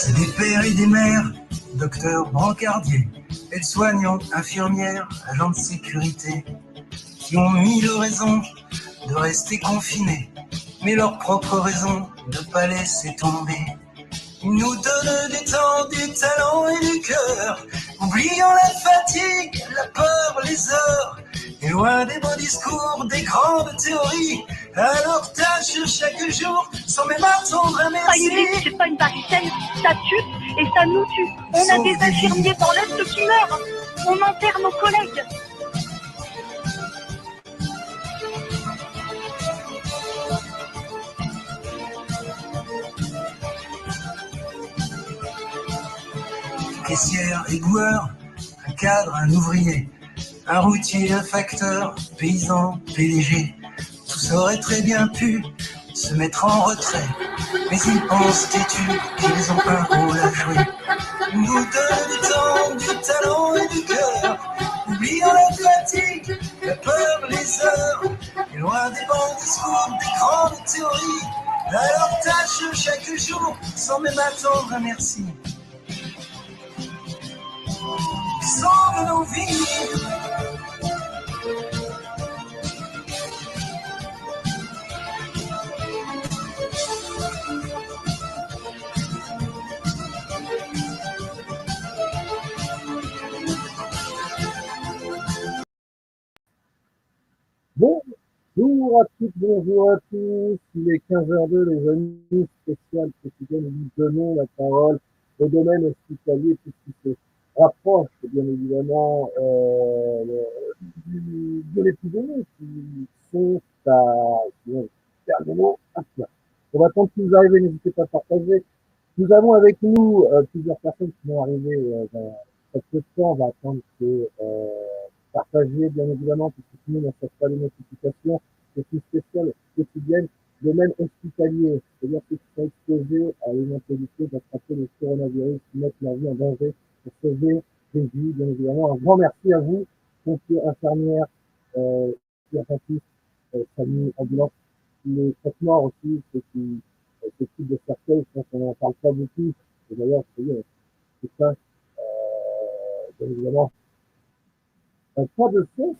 C'est des pères et des mères, docteurs, brancardiers, aides-soignantes, infirmières, agents de sécurité, qui ont mille raisons de rester confinés, mais leurs propres raisons de pas laisser tomber. Ils nous donnent du temps, du talent et du cœur, oubliant la fatigue, la peur, les heures, et loin des beaux discours, des grandes théories, à leur tâche chaque jour, sans même attendre un merci. C'est pas une varicelle, ça tue et ça nous tue. On a des infirmiers dans l'Est qui meurent, on enterre nos collègues. Caissière, éboueur, un cadre, un ouvrier, un routier, un facteur, paysan, PDG. Tous auraient très bien pu se mettre en retrait, mais ils pensent têtus qu'ils ont un rôle à jouer. Ils nous donnent du temps, du talent et du cœur, oubliant la fatigue, la peur, les heures, et loin des bons discours, des grandes théories, à leur tâche chaque jour, sans même attendre un merci. Sauvent nos vies. Bonjour à toutes, bonjour à tous. Il est 15h02, les amis spéciales quotidiennes, nous donnons la parole au domaine hospitalier, tout ce qui se rapproche, bien évidemment, de l'épidémie, qui sont terminaux à faire. On va attendre que vous arrivez, n'hésitez pas à partager. Nous avons avec nous plusieurs personnes qui vont arriver dans quelques temps. On va attendre que partager, bien évidemment, puisque sinon on ne fait pas les notifications. C'est une spéciale quotidienne, domaine hospitalier, c'est-à-dire ceux qui sont exposés à l'éventualité d'attraper le coronavirus, qui mettent leur vie en danger pour sauver des vies, bien évidemment. Un grand merci à vous, pompiers, infirmières, urgentistes, familles, ambulances, les traitements aussi, ceux qui s'occupent de cercueils, je pense qu'on n'en parle pas beaucoup. Et d'ailleurs, c'est ça, bien évidemment, un pas de son.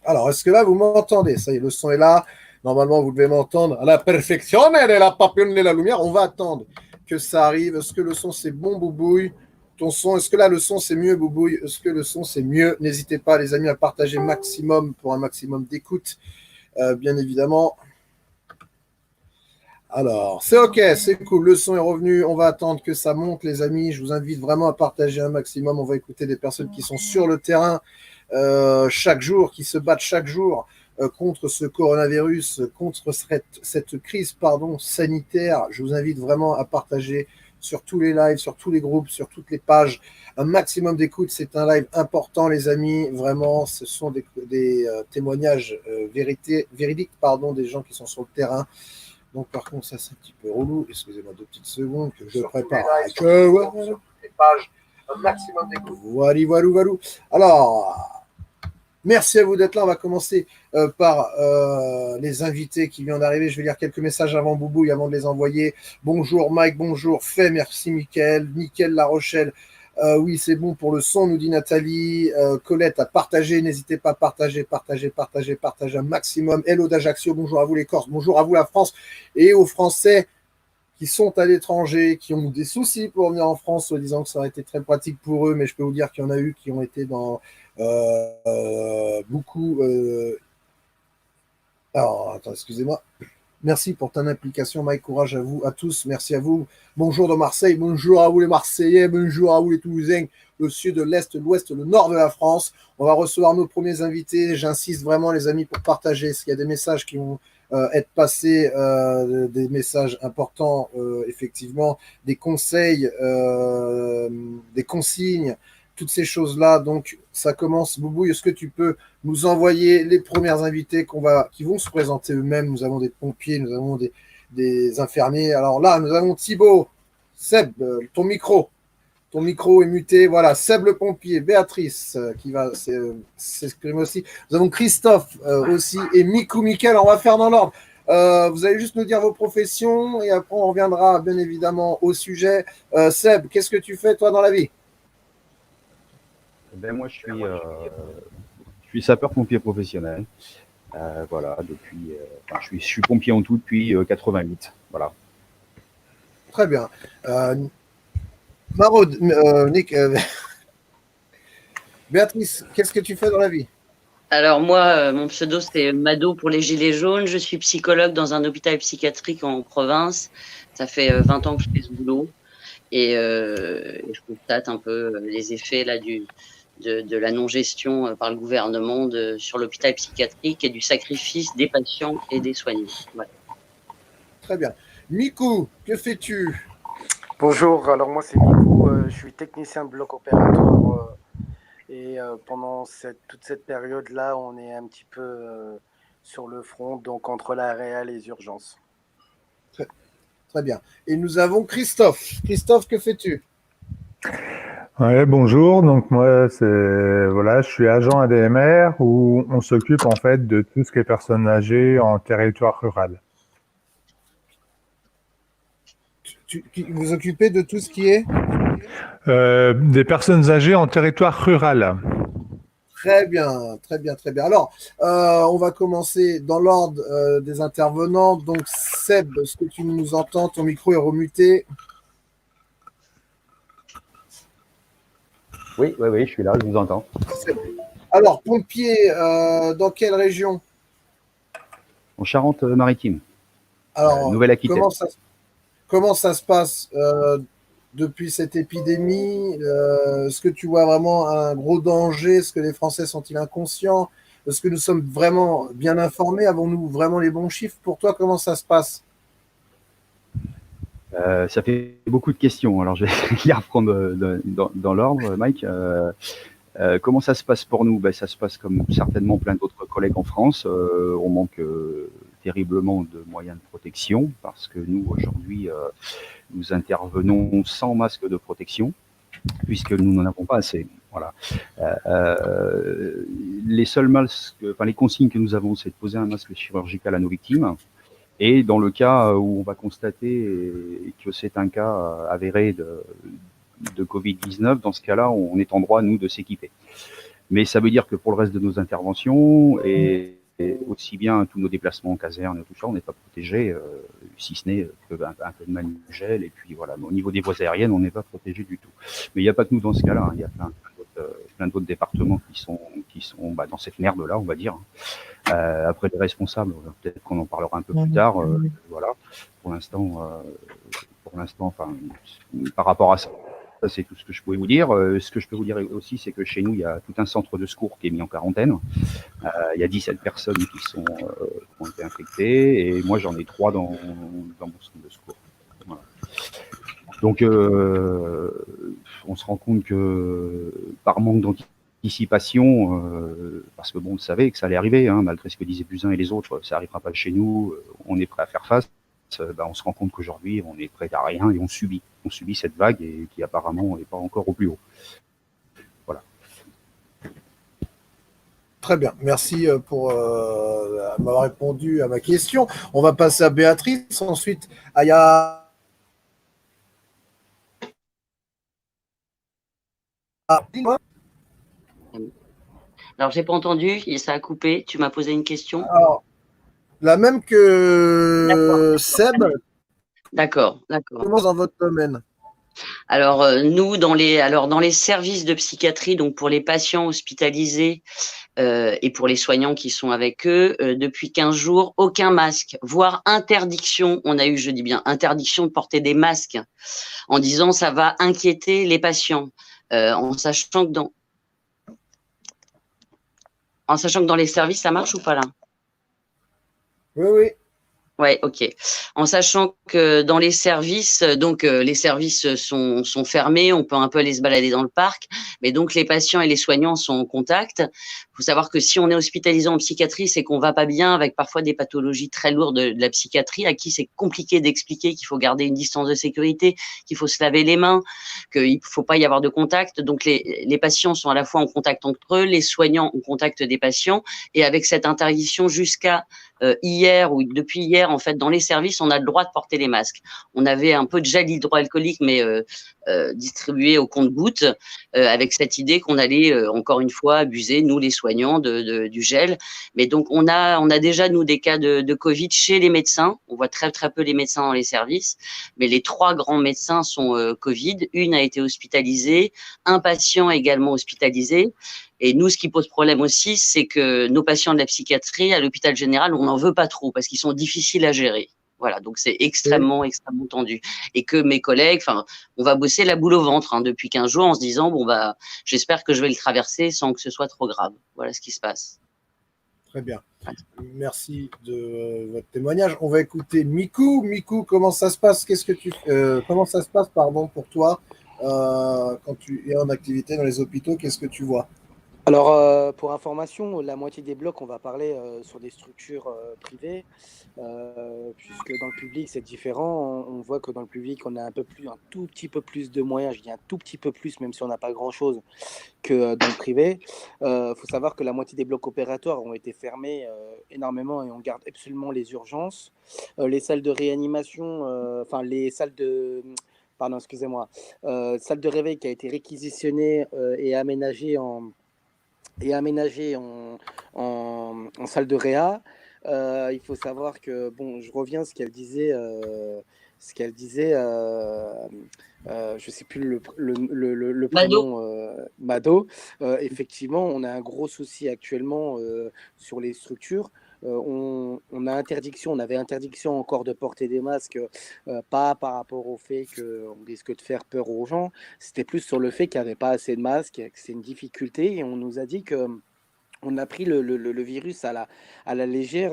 Alors, est-ce que là, vous m'entendez? Ça y est, le son est là. Normalement, vous devez m'entendre à la perfection de la papillonne de la lumière. On va attendre que ça arrive. Est-ce que le son, c'est bon, Boubouille? Ton son, est-ce que là, le son, c'est mieux, Boubouille? Est-ce que le son, c'est mieux? N'hésitez pas, les amis, à partager maximum pour un maximum d'écoute, bien évidemment. Alors, c'est OK, c'est cool, le son est revenu, on va attendre que ça monte, les amis. Je vous invite vraiment à partager un maximum. On va écouter des personnes qui sont sur le terrain chaque jour, qui se battent chaque jour contre ce coronavirus, contre cette crise sanitaire. Je vous invite vraiment à partager sur tous les lives, sur tous les groupes, sur toutes les pages. Un maximum d'écoute, c'est un live important, les amis. Vraiment, ce sont des témoignages véridiques, des gens qui sont sur le terrain. Donc, par contre, ça, c'est un petit peu relou. Excusez-moi 2 petites secondes que je prépare. Un maximum d'écoute. Voilà. Alors, merci à vous d'être là. On va commencer par les invités qui viennent d'arriver. Je vais lire quelques messages avant Boubouille, avant de les envoyer. Bonjour Mike, bonjour Fay, merci Mickaël La Rochelle. Oui, c'est bon pour le son, nous dit Nathalie. Colette a partagé, n'hésitez pas à partager un maximum. Hello d'Ajaccio, bonjour à vous les Corses, bonjour à vous la France et aux Français qui sont à l'étranger, qui ont des soucis pour venir en France, en disant que ça aurait été très pratique pour eux, mais je peux vous dire qu'il y en a eu qui ont été dans beaucoup... Alors, attends, excusez-moi. Merci pour ton implication, Mike. Courage à vous, à tous. Merci à vous. Bonjour de Marseille. Bonjour à vous les Marseillais. Bonjour à vous les Toulousains. Le sud, l'est, l'ouest, le nord de la France. On va recevoir nos premiers invités. J'insiste vraiment, les amis, pour partager. S'il y a des messages qui vont être passés, des messages importants, effectivement, des conseils, des consignes, toutes ces choses-là. Donc, ça commence. Boubouille, est-ce que tu peux nous envoyer les premières invités qui vont se présenter eux-mêmes? Nous avons des pompiers, nous avons des infirmiers. Alors là, nous avons Thibaut, Seb, ton micro est muté. Voilà, Seb le pompier, Béatrice qui va s'exprimer aussi. Nous avons Christophe aussi et Mickaël. On va faire dans l'ordre. Vous allez juste nous dire vos professions et après on reviendra bien évidemment au sujet. Seb, qu'est-ce que tu fais toi dans la vie? Ben moi, je suis sapeur-pompier professionnel. Voilà, enfin, je suis pompier en tout depuis 88. Voilà. Très bien. Maraude, Nick, Béatrice, qu'est-ce que tu fais dans la vie? Alors moi, mon pseudo c'est Mado pour les Gilets jaunes. Je suis psychologue dans un hôpital psychiatrique en province. Ça fait 20 ans que je fais ce boulot et je constate un peu les effets là de la non-gestion par le gouvernement sur l'hôpital psychiatrique et du sacrifice des patients et des soignants. Voilà. Très bien. Mikou, que fais-tu? Bonjour, alors moi c'est Mikou, je suis technicien de bloc opératoire et pendant toute cette période-là, on est un petit peu sur le front, donc entre l'arrêt et les urgences. Très bien. Et nous avons Christophe. Christophe, que fais-tu? Ouais, bonjour. Donc moi, je suis agent ADMR où on s'occupe en fait de tout ce qui est personnes âgées en territoire rural. Vous occupez de tout ce qui est? Des personnes âgées en territoire rural. Très bien, très bien, très bien. Alors, on va commencer dans l'ordre des intervenants. Donc, Seb, est-ce que tu nous entends? Ton micro est remuté. Oui, je suis là, je vous entends. Alors, pompier, dans quelle région? En Charente-Maritime. Alors, Nouvelle-Aquitaine. Comment ça se passe depuis cette épidémie? Est-ce que tu vois vraiment un gros danger? Est-ce que les Français sont-ils inconscients? Est-ce que nous sommes vraiment bien informés? Avons-nous vraiment les bons chiffres? Pour toi, comment ça se passe? Ça fait beaucoup de questions. Alors, je vais les reprendre dans l'ordre, Mike. Comment ça se passe pour nous? Ça se passe comme certainement plein d'autres collègues en France. On manque terriblement de moyens de protection parce que nous, aujourd'hui, nous intervenons sans masque de protection puisque nous n'en avons pas assez. Voilà. Les seuls masques, enfin les consignes que nous avons, c'est de poser un masque chirurgical à nos victimes. Et dans le cas où on va constater que c'est un cas avéré de Covid-19, dans ce cas-là, on est en droit, nous, de s'équiper. Mais ça veut dire que pour le reste de nos interventions, et aussi bien tous nos déplacements en caserne et tout ça, on n'est pas protégé, si ce n'est un peu de manugel. Et puis voilà, mais au niveau des voies aériennes, on n'est pas protégé du tout. Mais il n'y a pas que nous dans ce cas-là, hein. Il y a plein d'autres départements qui sont dans cette merde-là, on va dire. Après les responsables, peut-être qu'on en parlera un peu plus tard. Voilà. Pour l'instant, enfin, par rapport à ça, c'est tout ce que je pouvais vous dire. Ce que je peux vous dire aussi, c'est que chez nous, il y a tout un centre de secours qui est mis en quarantaine. Il y a 17 personnes qui ont été infectées, et moi, j'en ai 3 dans mon centre de secours. Voilà. Donc, on se rend compte que par manque d'anticipation, parce que bon, on savait que ça allait arriver, hein, malgré ce que disaient Buzyn et les autres, ça n'arrivera pas chez nous, on est prêt à faire face. On se rend compte qu'aujourd'hui, on est prêt à rien et on subit cette vague et qui apparemment n'est pas encore au plus haut. Voilà. Très bien, merci pour m'avoir répondu à ma question. On va passer à Béatrice, ensuite Aya. Alors j'ai pas entendu, ça a coupé. Tu m'as posé une question. Alors, la même que Seb. D'accord. Comment dans votre domaine? Alors nous, dans les services de psychiatrie, donc pour les patients hospitalisés et pour les soignants qui sont avec eux, depuis 15 jours, aucun masque, voire interdiction. On a eu, je dis bien, interdiction de porter des masques en disant ça va inquiéter les patients, en sachant que dans les services, ça marche ou pas là? Oui. Ouais, ok. En sachant que dans les services, donc les services sont fermés, on peut un peu aller se balader dans le parc, mais donc les patients et les soignants sont en contact. Il faut savoir que si on est hospitalisé en psychiatrie, c'est qu'on va pas bien, avec parfois des pathologies très lourdes de la psychiatrie, à qui c'est compliqué d'expliquer qu'il faut garder une distance de sécurité, qu'il faut se laver les mains, qu'il faut pas y avoir de contact. Donc les patients sont à la fois en contact entre eux, les soignants en contact des patients, et avec cette interdiction jusqu'à hier ou depuis hier, en fait, dans les services, on a le droit de porter les masques. On avait un peu de gel hydroalcoolique, mais distribué au compte-gouttes, avec cette idée qu'on allait encore une fois abuser, nous les soignants, du gel. Mais donc on a déjà nous des cas de Covid chez les médecins. On voit très très peu les médecins dans les services, mais les 3 grands médecins sont Covid. Une a été hospitalisée, un patient également hospitalisé. Et nous, ce qui pose problème aussi, c'est que nos patients de la psychiatrie à l'hôpital général, on n'en veut pas trop parce qu'ils sont difficiles à gérer. Voilà, donc c'est extrêmement tendu. Et que mes collègues, enfin, on va bosser la boule au ventre depuis 15 jours en se disant, bon, bah, j'espère que je vais le traverser sans que ce soit trop grave. Voilà ce qui se passe. Très bien. Merci de votre témoignage. On va écouter Mikou. Mikou, comment ça se passe? Comment ça se passe, pour toi quand tu es en activité dans les hôpitaux? Qu'est-ce que tu vois? Alors, pour information, la moitié des blocs, on va parler sur des structures privées, puisque dans le public, c'est différent. On voit que dans le public, on a un tout petit peu plus de moyens, je dis un tout petit peu plus, même si on n'a pas grand-chose, que dans le privé. Faut savoir que la moitié des blocs opératoires ont été fermés énormément et on garde absolument les urgences. Les salles de réanimation, les salles de... Pardon, excusez-moi. Salle de réveil qui a été réquisitionnée et aménagée en salle de réa. Il faut savoir que, bon, je reviens à ce qu'elle disait, je ne sais plus le prénom, Mado. Effectivement, on a un gros souci actuellement sur les structures. On avait interdiction encore de porter des masques, pas par rapport au fait qu'on risque de faire peur aux gens, c'était plus sur le fait qu'il n'y avait pas assez de masques, que c'est une difficulté, et on nous a dit qu'on a pris le virus à la légère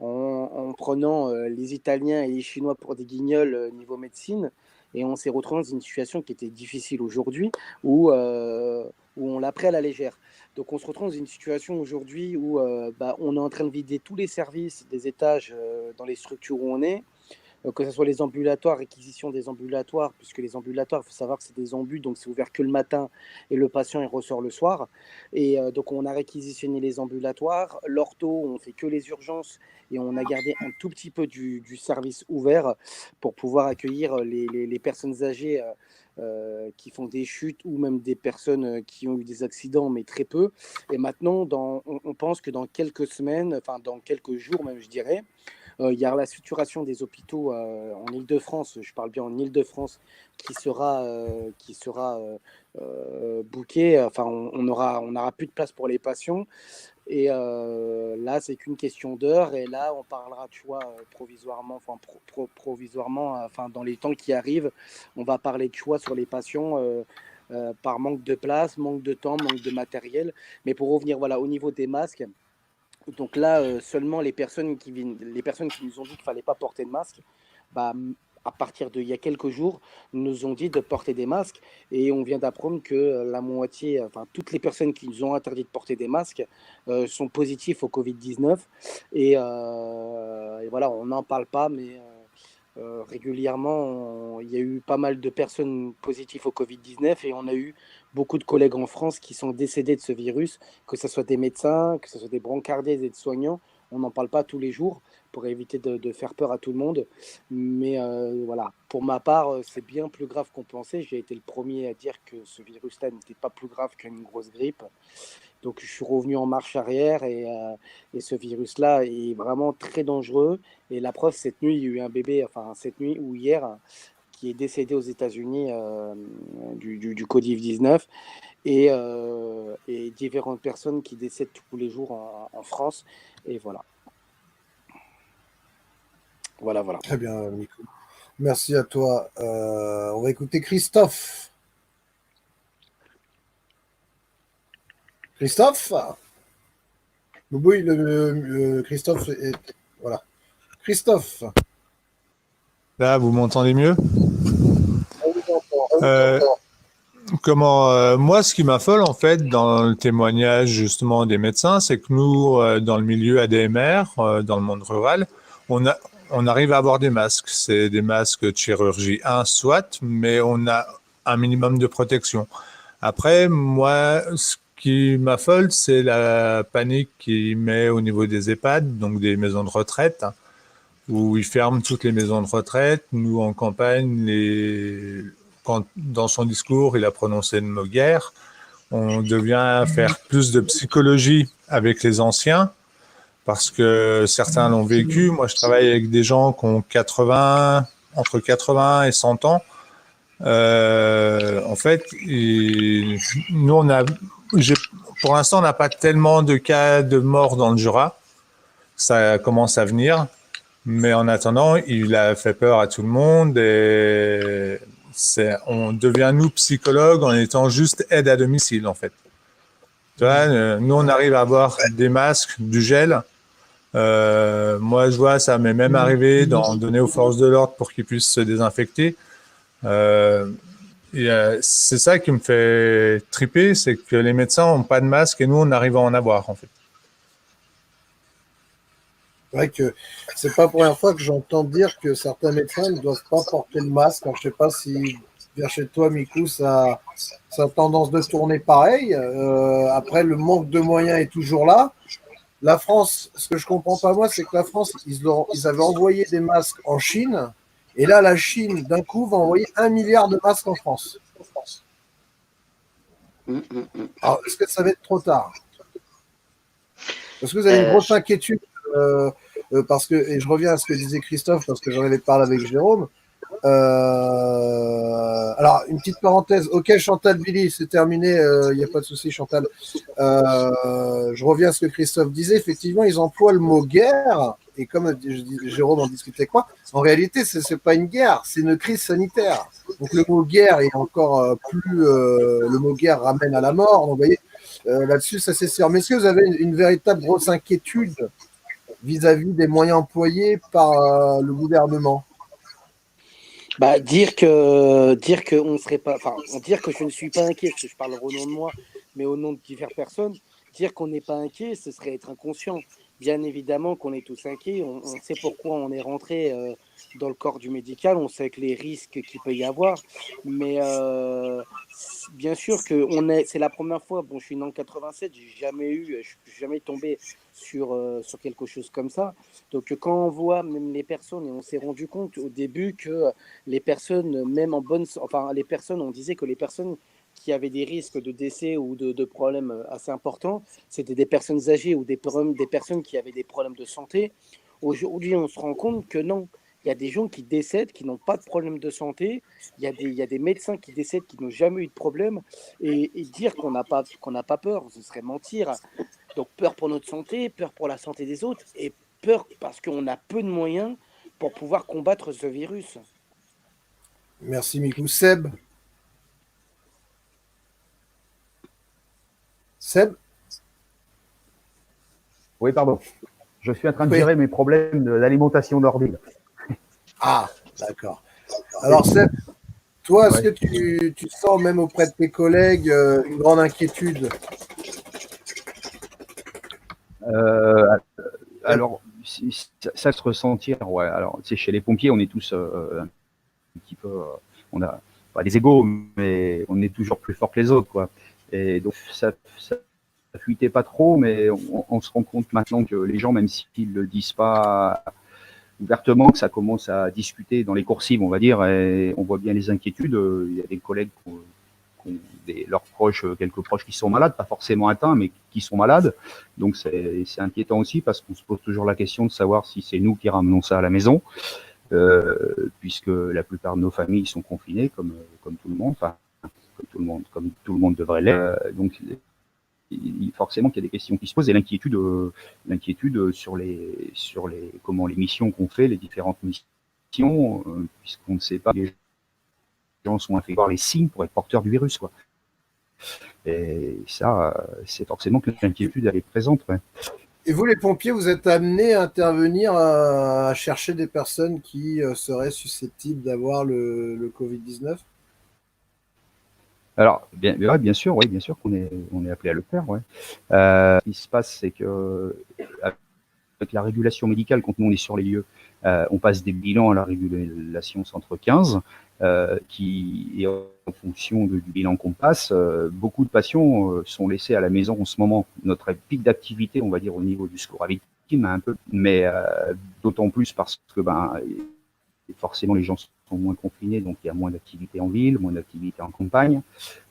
en prenant les Italiens et les Chinois pour des guignols niveau médecine, et on s'est retrouvé dans une situation qui était difficile aujourd'hui où on l'a pris à la légère. Donc on se retrouve dans une situation aujourd'hui où on est en train de vider tous les services des étages dans les structures où on est, que ce soit les ambulatoires, réquisition des ambulatoires, puisque les ambulatoires, il faut savoir que c'est des ambus, donc c'est ouvert que le matin et le patient il ressort le soir. Et donc on a réquisitionné les ambulatoires, l'ortho, on fait que les urgences et on a gardé un tout petit peu du service ouvert pour pouvoir accueillir les personnes âgées qui font des chutes ou même des personnes qui ont eu des accidents, mais très peu. Et maintenant, on pense que dans quelques semaines, dans quelques jours même, je dirais, il y a la saturation des hôpitaux en Île-de-France, je parle bien en Île-de-France, qui sera bookée. On n'aura plus de place pour les patients. Et là, c'est qu'une question d'heure. Et là, on parlera, tu vois, provisoirement, dans les temps qui arrivent, on va parler, tu vois, sur les patients par manque de place, manque de temps, manque de matériel. Mais pour revenir, voilà, au niveau des masques, donc là, seulement les personnes qui nous ont dit qu'il ne fallait pas porter de masque, à partir d'il y a quelques jours, nous ont dit de porter des masques. Et on vient d'apprendre que la moitié, toutes les personnes qui nous ont interdit de porter des masques sont positifs au Covid-19. Et voilà, on n'en parle pas, mais régulièrement, il y a eu pas mal de personnes positives au Covid-19 et on a eu beaucoup de collègues en France qui sont décédés de ce virus, que ce soit des médecins, que ce soit des brancardiers et des soignants. On n'en parle pas tous les jours pour éviter de faire peur à tout le monde. Mais voilà, pour ma part, c'est bien plus grave qu'on pensait. J'ai été le premier à dire que ce virus-là n'était pas plus grave qu'une grosse grippe. Donc, je suis revenu en marche arrière et ce virus-là est vraiment très dangereux. Et la preuve, cette nuit, il y a eu un bébé, cette nuit ou hier, qui est décédé aux États-Unis du Covid-19 et différentes personnes qui décèdent tous les jours en France. Et voilà. Voilà. Très bien, Nico. Merci à toi. On va écouter Christophe. Christophe Oui, Christophe est... Voilà. Christophe. Là, vous m'entendez mieux? Moi, ce qui m'affole en fait dans le témoignage justement des médecins, c'est que nous, dans le milieu ADMR, dans le monde rural, on arrive à avoir des masques. C'est des masques de chirurgie 1, soit, mais on a un minimum de protection. Après, moi, ce qui m'affole, c'est la panique qu'il met au niveau des EHPAD, donc des maisons de retraite, où il ferme toutes les maisons de retraite. Nous, en campagne, quand dans son discours, il a prononcé le mot guerre. On devient faire plus de psychologie avec les anciens, parce que certains l'ont vécu. Moi, je travaille avec des gens qui ont entre 80 et 100 ans. En fait, nous, pour l'instant, on n'a pas tellement de cas de mort dans le Jura. Ça commence à venir. Mais en attendant, il a fait peur à tout le monde et on devient, nous, psychologues, en étant juste aide à domicile, en fait. Tu vois, nous, on arrive à avoir des masques, du gel. Moi, je vois, ça m'est même arrivé d'en donner aux forces de l'ordre pour qu'ils puissent se désinfecter. C'est ça qui me fait triper, c'est que les médecins n'ont pas de masque et nous, on arrive à en avoir, en fait. C'est vrai que c'est pas la première fois que j'entends dire que certains médecins ne doivent pas porter le masque. Alors, je sais pas si vers chez toi, Mikou, ça a tendance de tourner pareil. Après, le manque de moyens est toujours là. La France, ce que je comprends pas moi, c'est que la France, ils avaient envoyé des masques en Chine, et là, la Chine, d'un coup, va envoyer 1 milliard de masques en France. Alors, est-ce que ça va être trop tard? Est-ce que vous avez une grosse inquiétude parce que, et je reviens à ce que disait Christophe, parce que j'en avais parlé avec Jérôme. Alors, une petite parenthèse. Ok, Chantal Billy, c'est terminé. Il n'y a pas de souci, Chantal. Je reviens à ce que Christophe disait. Effectivement, ils emploient le mot guerre. Et comme Jérôme en discutait avec moi, en réalité, c'est pas une guerre, c'est une crise sanitaire. Donc, le mot guerre est encore plus. Le mot guerre ramène à la mort. Donc, vous voyez, là-dessus, ça c'est sûr. Mais est-ce que vous avez une véritable grosse inquiétude vis-à-vis des moyens employés par le gouvernement? Bah, dire que on serait pas, enfin, dire que je ne suis pas inquiet, parce que je parle au nom de moi, mais au nom de diverses personnes, dire qu'on n'est pas inquiet, ce serait être inconscient. Bien évidemment qu'on est tous inquiets, on sait pourquoi on est rentré dans le corps du médical, on sait que les risques qu'il peut y avoir, mais bien sûr que c'est la première fois, bon, je suis né en 87, je suis jamais tombé sur quelque chose comme ça. Donc quand on voit même les personnes, et on s'est rendu compte au début que les personnes, même les personnes, on disait que les personnes qui avaient des risques de décès ou de problèmes assez importants, c'était des personnes âgées ou des personnes qui avaient des problèmes de santé. Aujourd'hui, on se rend compte que non. Il y a des gens qui décèdent, qui n'ont pas de problème de santé. Il y a des médecins qui décèdent, qui n'ont jamais eu de problème. Et dire qu'on n'a pas peur, ce serait mentir. Donc peur pour notre santé, peur pour la santé des autres, et peur parce qu'on a peu de moyens pour pouvoir combattre ce virus. Merci Mikou. Seb? Oui, pardon. Je suis en train de gérer mes problèmes d'alimentation d'ordi. Ah, d'accord. Alors Seb, toi, est-ce que tu sens même auprès de tes collègues une grande inquiétude? Alors, ça se ressentir, ouais. Alors, tu sais, chez les pompiers, on est tous un petit peu, on a pas des égaux, mais on est toujours plus fort que les autres, quoi. Et donc, ça fuitait pas trop, mais on se rend compte maintenant que les gens, même s'ils le disent pas ouvertement, que ça commence à discuter dans les coursives, on va dire, et on voit bien les inquiétudes. Il y a des collègues qui ont leurs proches, quelques proches qui sont malades, pas forcément atteints, mais qui sont malades. Donc c'est inquiétant aussi parce qu'on se pose toujours la question de savoir si c'est nous qui ramenons ça à la maison, puisque la plupart de nos familles sont confinées, comme tout le monde, enfin comme tout le monde devrait l'être. Donc forcément qu'il y a des questions qui se posent et l'inquiétude sur les missions qu'on fait, les différentes missions, puisqu'on ne sait pas les gens sont infectés par les signes pour être porteurs du virus, quoi. Et ça, c'est forcément que l'inquiétude elle est présente. Ouais. Et vous, les pompiers, vous êtes amenés à intervenir à chercher des personnes qui seraient susceptibles d'avoir le Covid-19? Alors, bien sûr qu'on est appelé à le faire. Ouais. Ce qui se passe, c'est que avec la régulation médicale, quand nous on est sur les lieux, on passe des bilans à la régulation centre 15, et en fonction du bilan qu'on passe, beaucoup de patients sont laissés à la maison en ce moment. Notre pic d'activité, on va dire, au niveau du score à victime, un peu, mais d'autant plus parce que forcément les gens sont moins confinés, donc il y a moins d'activité en ville, moins d'activité en campagne,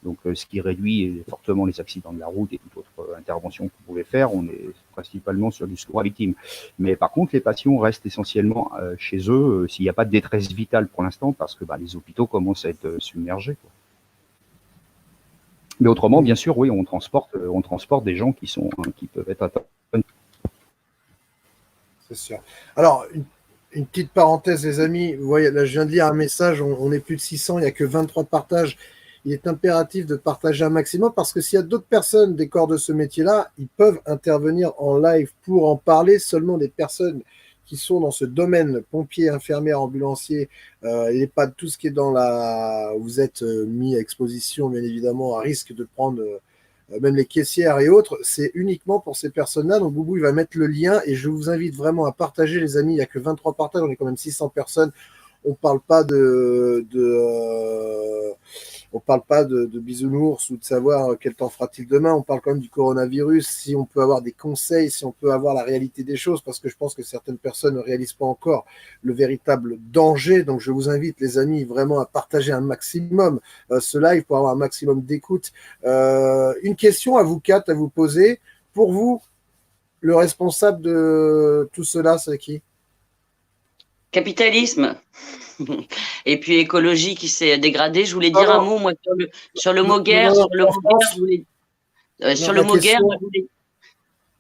donc ce qui réduit fortement les accidents de la route et toute autre intervention qu'on pouvait faire. On est principalement sur du secours à victimes. Mais par contre, les patients restent essentiellement chez eux s'il n'y a pas de détresse vitale pour l'instant, parce que les hôpitaux commencent à être submergés, quoi. Mais autrement, bien sûr, oui, on transporte des gens qui peuvent être atteints. C'est sûr. Alors, une petite parenthèse, les amis. Vous voyez, là, je viens de lire un message. On est plus de 600, il n'y a que 23 partages. Il est impératif de partager un maximum parce que s'il y a d'autres personnes des corps de ce métier-là, ils peuvent intervenir en live pour en parler. Seulement des personnes qui sont dans ce domaine, pompiers, infirmières, ambulanciers, et pas tout ce qui est dans la... Vous êtes mis à exposition, bien évidemment, à risque de prendre... même les caissières et autres, c'est uniquement pour ces personnes-là. Donc Boubou, il va mettre le lien et je vous invite vraiment à partager, les amis. Il n'y a que 23 partages, on est quand même 600 personnes. On parle pas on parle pas de bisounours ou de savoir quel temps fera-t-il demain. On parle quand même du coronavirus, si on peut avoir des conseils, si on peut avoir la réalité des choses, parce que je pense que certaines personnes ne réalisent pas encore le véritable danger. Donc je vous invite, les amis, vraiment à partager un maximum ce live pour avoir un maximum d'écoute. Une question à vous quatre à vous poser. Pour vous, le responsable de tout cela, c'est qui ? Capitalisme. Et puis écologie qui s'est dégradée. Je voulais dire un mot, moi, sur le mot guerre. Sur le mot guerre,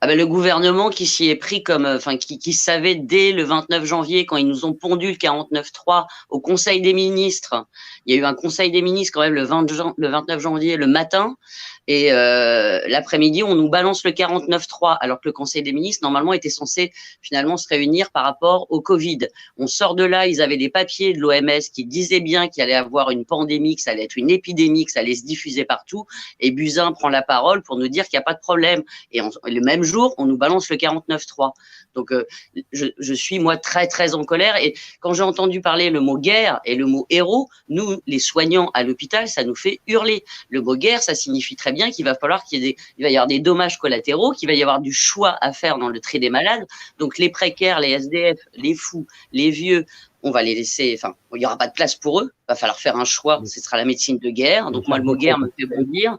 le gouvernement qui s'y est pris comme, qui savait dès le 29 janvier, quand ils nous ont pondu le 49.3 au Conseil des ministres. Il y a eu un Conseil des ministres quand même le 29 janvier, le matin. Et l'après-midi, on nous balance le 49.3, alors que le Conseil des ministres, normalement, était censé finalement se réunir par rapport au Covid. On sort de là, ils avaient des papiers de l'OMS qui disaient bien qu'il allait avoir une pandémie, que ça allait être une épidémie, que ça allait se diffuser partout. Et Buzyn prend la parole pour nous dire qu'il n'y a pas de problème. Et le même jour, on nous balance le 49.3. Donc, je suis, moi, très, très en colère. Et quand j'ai entendu parler le mot guerre et le mot héros, nous, les soignants à l'hôpital, ça nous fait hurler. Le mot guerre, ça signifie très bien qu'il va falloir il va y avoir des dommages collatéraux, qu'il va y avoir du choix à faire dans le tri des malades. Donc, les précaires, les SDF, les fous, les vieux, on va les laisser, il n'y aura pas de place pour eux. Il va falloir faire un choix. Ce sera la médecine de guerre. Donc, moi, le mot guerre me fait bondir.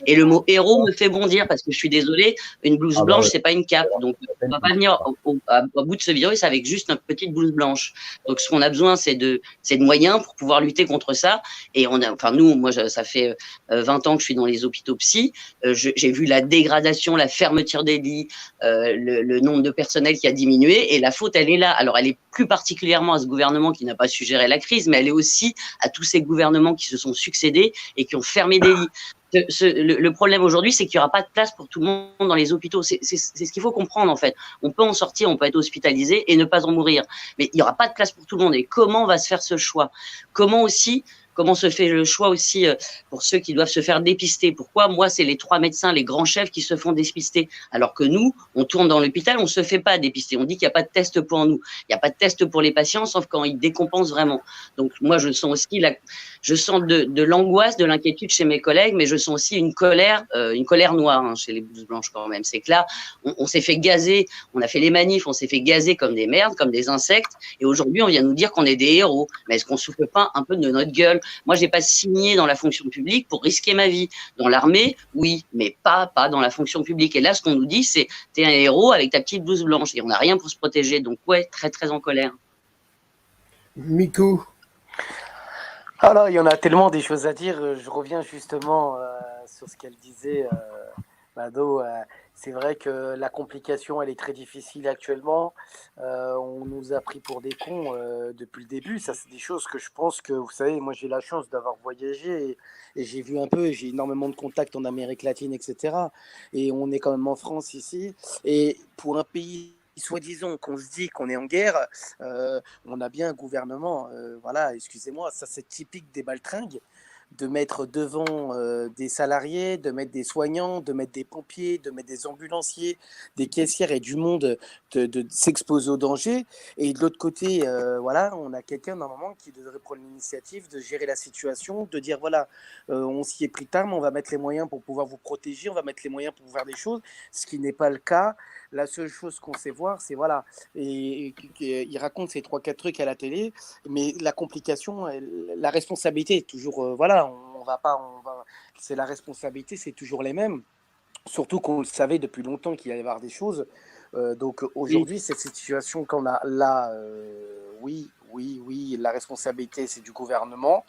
Et le mot héros me fait bondir parce que je suis désolée, une blouse blanche, c'est pas une cape. Donc, on va pas venir au bout de ce virus avec juste notre petite blouse blanche. Donc, ce qu'on a besoin, c'est de moyens pour pouvoir lutter contre ça. Et ça fait 20 ans que je suis dans les hôpitaux psy. J'ai vu la dégradation, la fermeture des lits, le nombre de personnel qui a diminué. Et la faute, elle est là. Alors, elle est plus particulièrement à ce gouvernement qui n'a pas su gérer la crise, mais elle est aussi à tous ces gouvernements qui se sont succédés et qui ont fermé des lits. Le problème aujourd'hui, c'est qu'il n'y aura pas de place pour tout le monde dans les hôpitaux. C'est ce qu'il faut comprendre, en fait. On peut en sortir, on peut être hospitalisé et ne pas en mourir. Mais il n'y aura pas de place pour tout le monde. Et comment va se faire ce choix ? Comment se fait le choix aussi pour ceux qui doivent se faire dépister ? Pourquoi, moi, c'est les 3 médecins, les grands chefs qui se font dépister, alors que nous, on tourne dans l'hôpital, on ne se fait pas dépister. On dit qu'il n'y a pas de test pour nous. Il n'y a pas de test pour les patients, sauf quand ils décompensent vraiment. Donc, moi, je sens aussi de l'angoisse, de l'inquiétude chez mes collègues, mais je sens aussi une colère noire chez les blouses blanches quand même. C'est que là, on s'est fait gazer, on a fait les manifs, on s'est fait gazer comme des merdes, comme des insectes, et aujourd'hui, on vient nous dire qu'on est des héros. Mais est-ce qu'on ne souffle pas un peu de notre gueule ? Moi, je n'ai pas signé dans la fonction publique pour risquer ma vie. Dans l'armée, oui, mais pas dans la fonction publique. Et là, ce qu'on nous dit, c'est t'es un héros avec ta petite blouse blanche et on n'a rien pour se protéger. Donc, ouais, très, très en colère. Mikou. Alors, il y en a tellement des choses à dire. Je reviens justement sur ce qu'elle disait, Mado. C'est vrai que la complication, elle est très difficile actuellement. On nous a pris pour des cons depuis le début. Ça, c'est des choses que je pense que, vous savez, moi, j'ai la chance d'avoir voyagé et j'ai vu un peu, j'ai énormément de contacts en Amérique latine, etc. Et on est quand même en France ici. Et pour un pays, soi-disant, qu'on se dit qu'on est en guerre, on a bien un gouvernement, voilà, excusez-moi, ça c'est typique des baltringues. de mettre devant des salariés, de mettre des soignants, de mettre des pompiers, de mettre des ambulanciers, des caissières et du monde de s'exposer au danger. Et de l'autre côté, voilà, on a quelqu'un normalement qui devrait prendre l'initiative de gérer la situation, de dire voilà, on s'y est pris tard, mais on va mettre les moyens pour pouvoir vous protéger, on va mettre les moyens pour faire des choses, ce qui n'est pas le cas. La seule chose qu'on sait voir, c'est voilà, et il raconte ces 3-4 trucs à la télé, mais la complication, la responsabilité est toujours, voilà, c'est la responsabilité, c'est toujours les mêmes. Surtout qu'on le savait depuis longtemps qu'il allait y avoir des choses. Donc aujourd'hui, cette situation qu'on a là, oui, la responsabilité, c'est du gouvernement.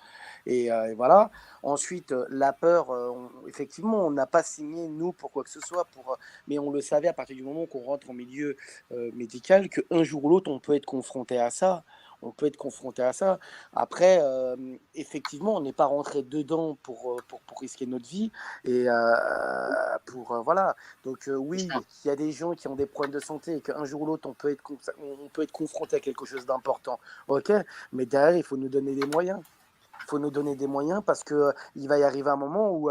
Et voilà. Ensuite, la peur, effectivement, on n'a pas signé, nous, pour quoi que ce soit, mais on le savait à partir du moment qu'on rentre en milieu médical, qu'un jour ou l'autre, on peut être confronté à ça. Après, effectivement, on n'est pas rentré dedans pour risquer notre vie. Et voilà. Donc oui, il y a des gens qui ont des problèmes de santé et qu'un jour ou l'autre, on peut être confronté à quelque chose d'important. OK, mais derrière, il faut nous donner des moyens. Parce qu'il va y arriver un moment où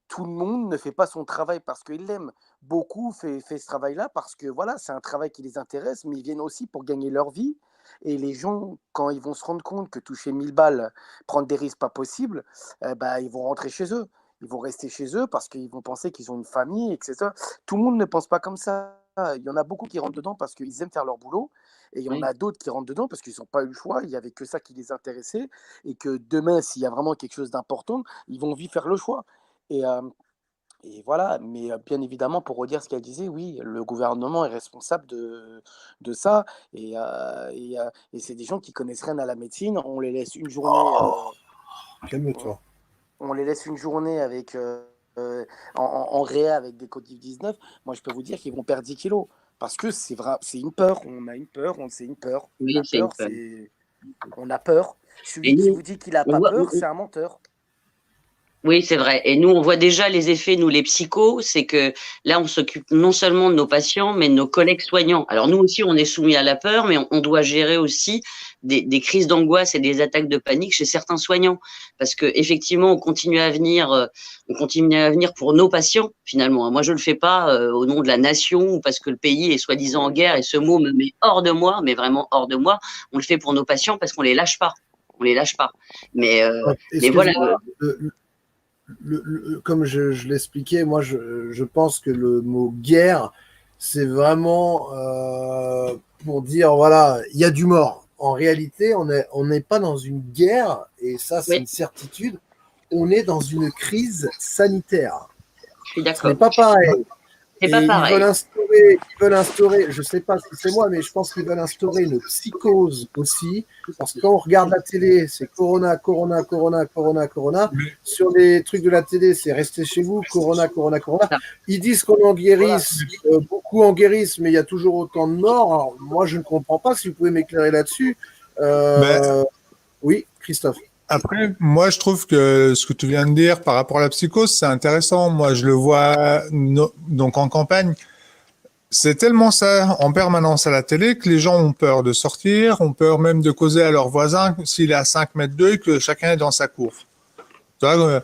tout le monde ne fait pas son travail parce qu'il l'aime. Beaucoup fait ce travail-là parce que voilà, c'est un travail qui les intéresse, mais ils viennent aussi pour gagner leur vie. Et les gens, quand ils vont se rendre compte que toucher 1000 balles, prendre des risques pas possibles, ils vont rentrer chez eux. Ils vont rester chez eux parce qu'ils vont penser qu'ils ont une famille, etc. Tout le monde ne pense pas comme ça. Il y en a beaucoup qui rentrent dedans parce qu'ils aiment faire leur boulot. Et il y en a d'autres qui rentrent dedans parce qu'ils n'ont pas eu le choix, il n'y avait que ça qui les intéressait, et que demain, s'il y a vraiment quelque chose d'important, ils vont vite faire le choix. Et voilà, mais bien évidemment, pour redire ce qu'elle disait, oui, le gouvernement est responsable de ça, et c'est des gens qui connaissent rien à la médecine, on les laisse une journée... Calme-toi. On les laisse une journée avec, en réa avec des Covid-19, moi je peux vous dire qu'ils vont perdre 10 kilos. Parce que c'est vrai, c'est une peur, on a une peur, c'est une peur. Oui, c'est une peur. On a peur. Celui qui vous dit qu'il n'a pas peur, c'est un menteur. Oui, c'est vrai. Et nous, on voit déjà les effets, nous, les psychos, c'est que là, on s'occupe non seulement de nos patients, mais de nos collègues soignants. Alors, nous aussi, on est soumis à la peur, mais on doit gérer aussi des crises d'angoisse et des attaques de panique chez certains soignants. Parce que effectivement, on continue à venir pour nos patients, finalement. Moi, je le fais pas au nom de la nation ou parce que le pays est soi-disant en guerre, et ce mot me met hors de moi, mais vraiment hors de moi. On le fait pour nos patients parce qu'on les lâche pas. Mais voilà. Comme je l'expliquais, moi je pense que le mot guerre, c'est vraiment pour dire voilà, il y a du mort. En réalité, on n'est pas dans une guerre, et ça c'est une certitude. On est dans une crise sanitaire. Je suis d'accord. Ce n'est pas pareil. C'est pas pareil. Ils veulent instaurer, je ne sais pas si c'est moi, mais je pense qu'ils veulent instaurer une psychose aussi, parce que quand on regarde la télé, c'est Corona. Sur les trucs de la télé, c'est restez chez vous, Corona. Ils disent qu'on en guérisse, beaucoup en guérissent, mais il y a toujours autant de morts. Alors, moi, je ne comprends pas, si vous pouvez m'éclairer là-dessus. Oui, Christophe. Après, moi, je trouve que ce que tu viens de dire par rapport à la psychose, c'est intéressant. Moi, je le vois donc en campagne. C'est tellement ça en permanence à la télé que les gens ont peur de sortir, ont peur même de causer à leur voisin s'il est à 5 mètres d'eux et que chacun est dans sa cour. Tu vois,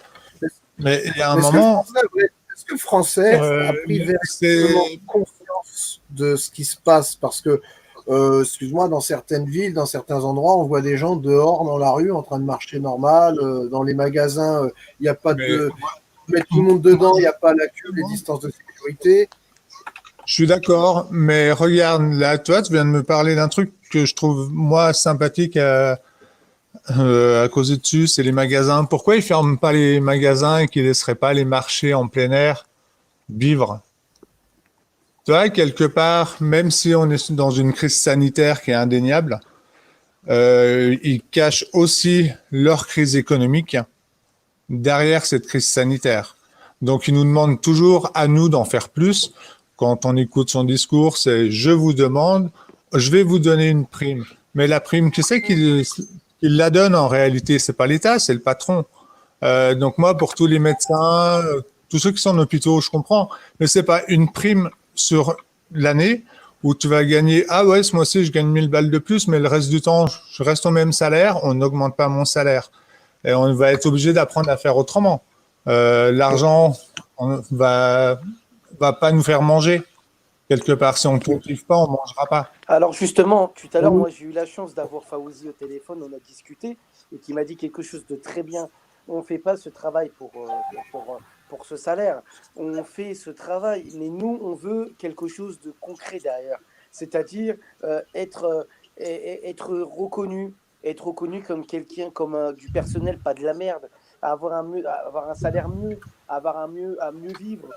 mais il y a un moment... Est-ce que le Français a pris véritablement conscience de ce qui se passe? Parce que excuse-moi, dans certaines villes, dans certains endroits, on voit des gens dehors dans la rue en train de marcher normal. Dans les magasins, il n'y a pas de mettre tout le monde dedans, il n'y a pas la queue, les distances de sécurité. Je suis d'accord, mais regarde, là, toi, tu viens de me parler d'un truc que je trouve, moi, sympathique à causer dessus, c'est les magasins. Pourquoi ils ferment pas les magasins et qu'ils laisseraient pas les marchés en plein air vivre? Tu vois, quelque part, même si on est dans une crise sanitaire qui est indéniable, ils cachent aussi leur crise économique derrière cette crise sanitaire. Donc, ils nous demandent toujours à nous d'en faire plus. Quand on écoute son discours, c'est « je vous demande, je vais vous donner une prime ». Mais la prime, qui c'est qui la donne en réalité? C'est pas l'État, c'est le patron. Donc moi, pour tous les médecins, tous ceux qui sont en hôpitaux, je comprends, mais c'est pas une prime sur l'année où tu vas gagner, ah ouais, ce mois-ci, je gagne 1000 balles de plus, mais le reste du temps, je reste au même salaire, on n'augmente pas mon salaire. et on va être obligé d'apprendre à faire autrement. L'argent va pas nous faire manger quelque part. Si on ne cultive pas, on ne mangera pas. Alors justement, tout à l'heure, moi j'ai eu la chance d'avoir Fawzi au téléphone, on a discuté, et qui m'a dit quelque chose de très bien. On ne fait pas ce travail pour ce salaire, on fait ce travail, mais nous, on veut quelque chose de concret derrière. C'est-à-dire être reconnu comme quelqu'un, comme du personnel, pas de la merde, avoir un salaire mieux, à mieux vivre,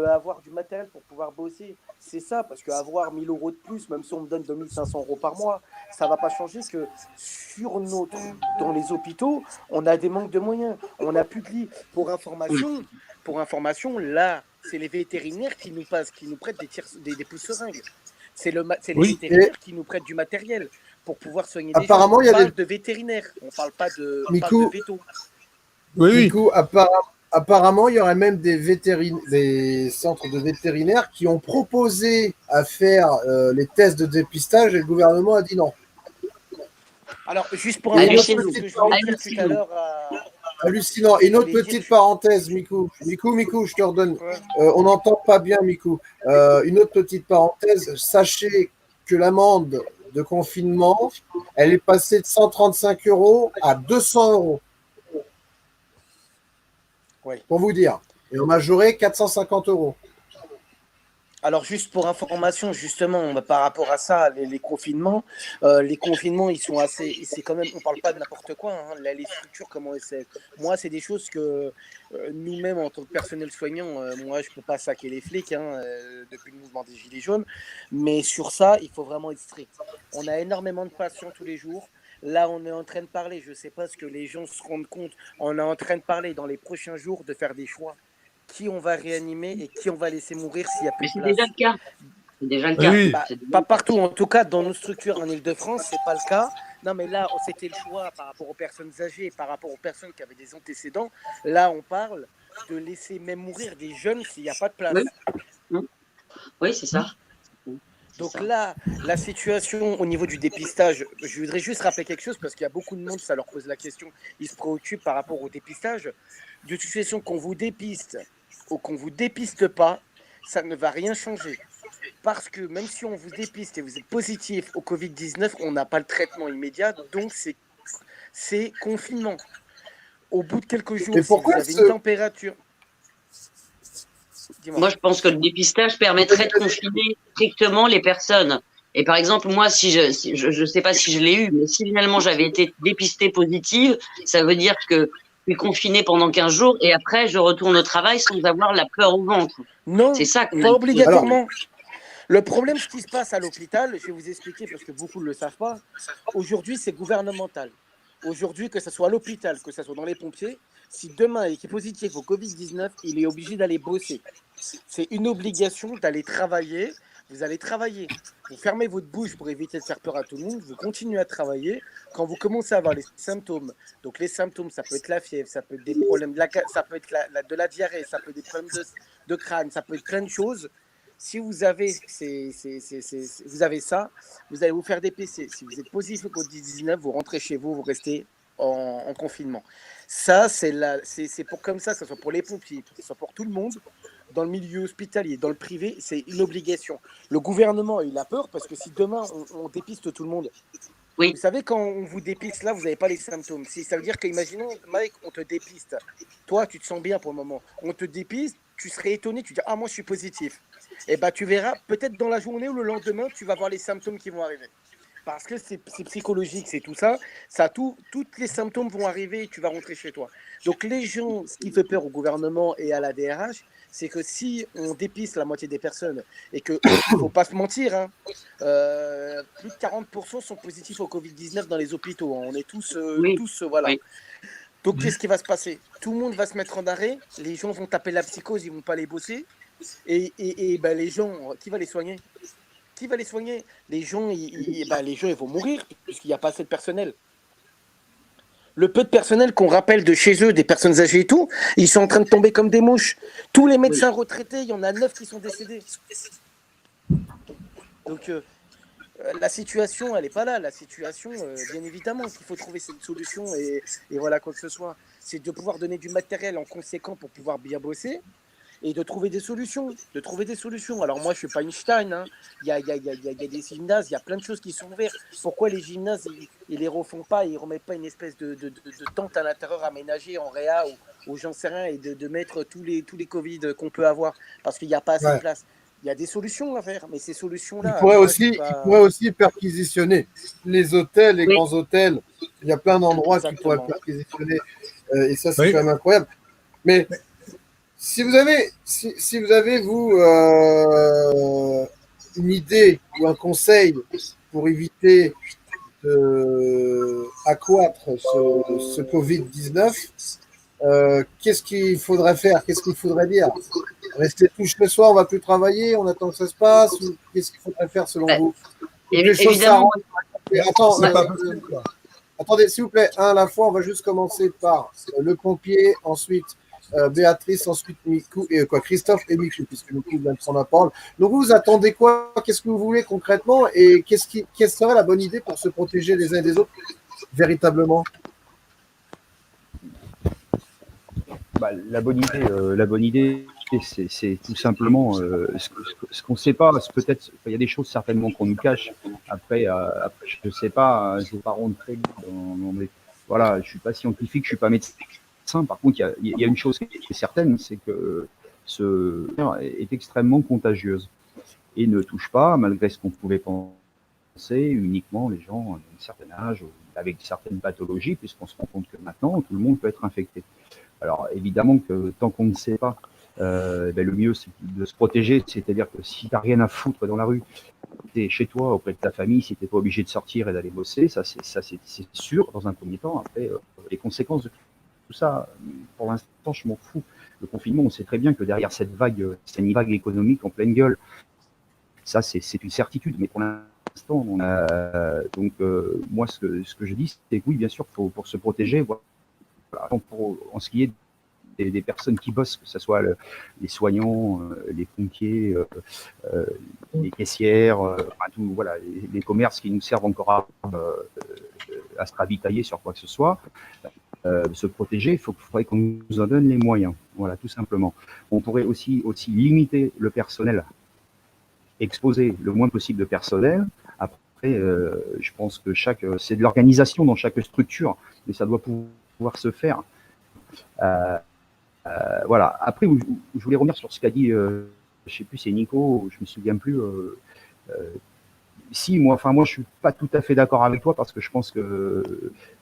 avoir du matériel pour pouvoir bosser. C'est ça, parce qu'avoir 1 000 euros de plus, même si on me donne 2 500 euros par mois, ça ne va pas changer que dans les hôpitaux, on a des manques de moyens, on n'a plus de lits. Pour information, là, c'est les vétérinaires qui nous prêtent des pousse-seringues. C'est les vétérinaires qui nous prêtent du matériel pour pouvoir soigner des gens. On parle de vétérinaires, on ne parle pas de véto. Oui. Nico, apparemment, il y aurait même des centres de vétérinaires qui ont proposé à faire les tests de dépistage et le gouvernement a dit non. Alors, juste pour information, ce que je voulais dire tout à l'heure hallucinant. Et une autre petite parenthèse, Mikou, je te redonne. On n'entend pas bien, Mikou. Une autre petite parenthèse. Sachez que l'amende de confinement, elle est passée de 135 € à 200 €. Oui. Pour vous dire. Et on majoré 450 €. Alors, juste pour information, justement, par rapport à ça, les confinements, ils sont assez. C'est quand même, on parle pas de n'importe quoi. Hein, les structures, comment c'est. Moi, c'est des choses que nous-mêmes, en tant que personnel soignant, moi, je peux pas saquer les flics depuis le mouvement des Gilets jaunes. Mais sur ça, il faut vraiment être strict. On a énormément de patients tous les jours. Là, on est en train de parler. Je ne sais pas ce que les gens se rendent compte. On est en train de parler dans les prochains jours de faire des choix. Qui on va réanimer et qui on va laisser mourir s'il n'y a plus de place. C'est déjà le cas. Oui. Pas partout. En tout cas, dans nos structures en Ile-de-France, ce n'est pas le cas. Non, mais là, c'était le choix par rapport aux personnes âgées, par rapport aux personnes qui avaient des antécédents. Là, on parle de laisser même mourir des jeunes s'il n'y a pas de place. Oui, c'est ça. Donc là, la situation au niveau du dépistage, je voudrais juste rappeler quelque chose parce qu'il y a beaucoup de monde, ça leur pose la question, ils se préoccupent par rapport au dépistage. De toute façon, qu'on vous dépiste ou qu'on ne vous dépiste pas, ça ne va rien changer. Parce que même si on vous dépiste et vous êtes positif au Covid-19, on n'a pas le traitement immédiat, donc c'est confinement. Au bout de quelques jours, si vous avez une température... Moi, je pense que le dépistage permettrait de confiner strictement les personnes. Et par exemple, moi, si je sais pas si je l'ai eu, mais si finalement j'avais été dépistée positive, ça veut dire que je suis confinée pendant 15 jours et après, je retourne au travail sans avoir la peur au ventre. Non, c'est ça pas obligatoirement. Le problème, ce qui se passe à l'hôpital, je vais vous expliquer parce que beaucoup ne le savent pas, aujourd'hui, c'est gouvernemental. Aujourd'hui, que ce soit à l'hôpital, que ce soit dans les pompiers, si demain il est positif au Covid-19, il est obligé d'aller bosser. C'est une obligation d'aller travailler. Vous allez travailler. Vous fermez votre bouche pour éviter de faire peur à tout le monde. Vous continuez à travailler. Quand vous commencez à avoir les symptômes, donc les symptômes, ça peut être la fièvre, ça peut être des problèmes, ça peut être de la diarrhée, ça peut être des problèmes de crâne, ça peut être plein de choses. Si vous avez, vous avez ça, vous allez vous faire des PC. Si vous êtes positif au Covid-19, vous rentrez chez vous, vous restez en confinement. Ça, c'est pour comme ça, que ce soit pour les pompiers, que ce soit pour tout le monde, dans le milieu hospitalier, dans le privé, c'est une obligation. Le gouvernement, il a peur parce que si demain, on dépiste tout le monde, oui. Vous savez, quand on vous dépiste, là, vous n'avez pas les symptômes. Ça veut dire qu'imaginons, Mike, on te dépiste. Toi, tu te sens bien pour le moment. On te dépiste, tu serais étonné, tu dis « Ah, moi, je suis positif ». Et bien, tu verras, peut-être dans la journée ou le lendemain, tu vas voir les symptômes qui vont arriver. Parce que c'est psychologique, c'est tout ça. Tous les symptômes vont arriver et tu vas rentrer chez toi. Donc, les gens, ce qui fait peur au gouvernement et à la DRH, c'est que si on dépiste la moitié des personnes et qu'il ne faut pas se mentir, hein, plus de 40% sont positifs au Covid-19 dans les hôpitaux. Hein. On est tous voilà. Oui. Donc, qu'est-ce qui va se passer? Tout le monde va se mettre en arrêt. Les gens vont taper la psychose, ils ne vont pas les bosser. Et ben, les gens, qui va les soigner? Qui va les soigner? Les gens, ils vont mourir puisqu'il n'y a pas assez de personnel. Le peu de personnel qu'on rappelle de chez eux, des personnes âgées et tout, ils sont en train de tomber comme des mouches. Tous les médecins retraités, il y en a 9 qui sont décédés. Donc, la situation, elle n'est pas là. La situation, bien évidemment, qu'il faut trouver cette solution et voilà quoi que ce soit. C'est de pouvoir donner du matériel en conséquent pour pouvoir bien bosser et de trouver des solutions. Alors moi, je ne suis pas Einstein. Hein. Il y a des gymnases, il y a plein de choses qui sont ouvertes. Pourquoi les gymnases, ils les refont pas, ils ne remettent pas une espèce de tente à l'intérieur aménagée en réa ou j'en sais rien et de mettre tous les Covid qu'on peut avoir parce qu'il n'y a pas assez de place. Il y a des solutions à faire, mais ces solutions-là... Il pourrait aussi perquisitionner les hôtels, les grands hôtels. Il y a plein d'endroits qui pourraient perquisitionner. Et ça, c'est quand même incroyable. Mais si vous avez, vous, une idée ou un conseil pour éviter d'accroître ce Covid-19, qu'est-ce qu'il faudrait faire? Qu'est-ce qu'il faudrait dire? Rester tous chez soi, on ne va plus travailler, on attend que ça se passe, ou qu'est-ce qu'il faudrait faire selon vous? Évidemment. Attendez, s'il vous plaît, un à la fois, on va juste commencer par le pompier, ensuite Béatrice, ensuite Mikou, et Christophe et Mikou, puisque Mikou vient de prendre la parole. Donc vous attendez quoi? Qu'est-ce que vous voulez concrètement? Et quelle serait la bonne idée pour se protéger les uns et des autres véritablement? La bonne idée, c'est tout simplement ce qu'on ne sait pas. Peut-être, il y a des choses certainement qu'on nous cache. Après, je ne sais pas, je ne vais pas rentrer voilà, je suis pas scientifique, je suis pas médecin. Par contre, il y a une chose qui est certaine, c'est que ce est extrêmement contagieuse et ne touche pas, malgré ce qu'on pouvait penser, uniquement les gens d'un certain âge avec certaines pathologies, puisqu'on se rend compte que maintenant tout le monde peut être infecté. Alors évidemment que tant qu'on ne sait pas, le mieux c'est de se protéger, c'est-à-dire que si tu n'as rien à foutre dans la rue, tu es chez toi auprès de ta famille, si tu n'es pas obligé de sortir et d'aller bosser, ça c'est sûr dans un premier temps. Après, les conséquences de tout ça, pour l'instant je m'en fous. Le confinement, on sait très bien que derrière cette vague, c'est une vague économique en pleine gueule. Ça c'est une certitude, mais pour l'instant, moi ce que je dis, c'est que oui, bien sûr, pour se protéger, voilà. En ce qui est des personnes qui bossent, que ce soit les soignants, les pompiers, les caissières, voilà, les commerces qui nous servent encore à se ravitailler sur quoi que ce soit, se protéger, il faudrait qu'on nous en donne les moyens. Voilà, tout simplement. On pourrait aussi limiter le personnel, exposer le moins possible de personnel. Après, je pense que c'est de l'organisation dans chaque structure, mais ça doit pouvoir se faire. Voilà. Après, je voulais revenir sur ce qu'a dit, je ne sais plus, c'est Nico, je me souviens plus. Moi, je suis pas tout à fait d'accord avec toi parce que je pense que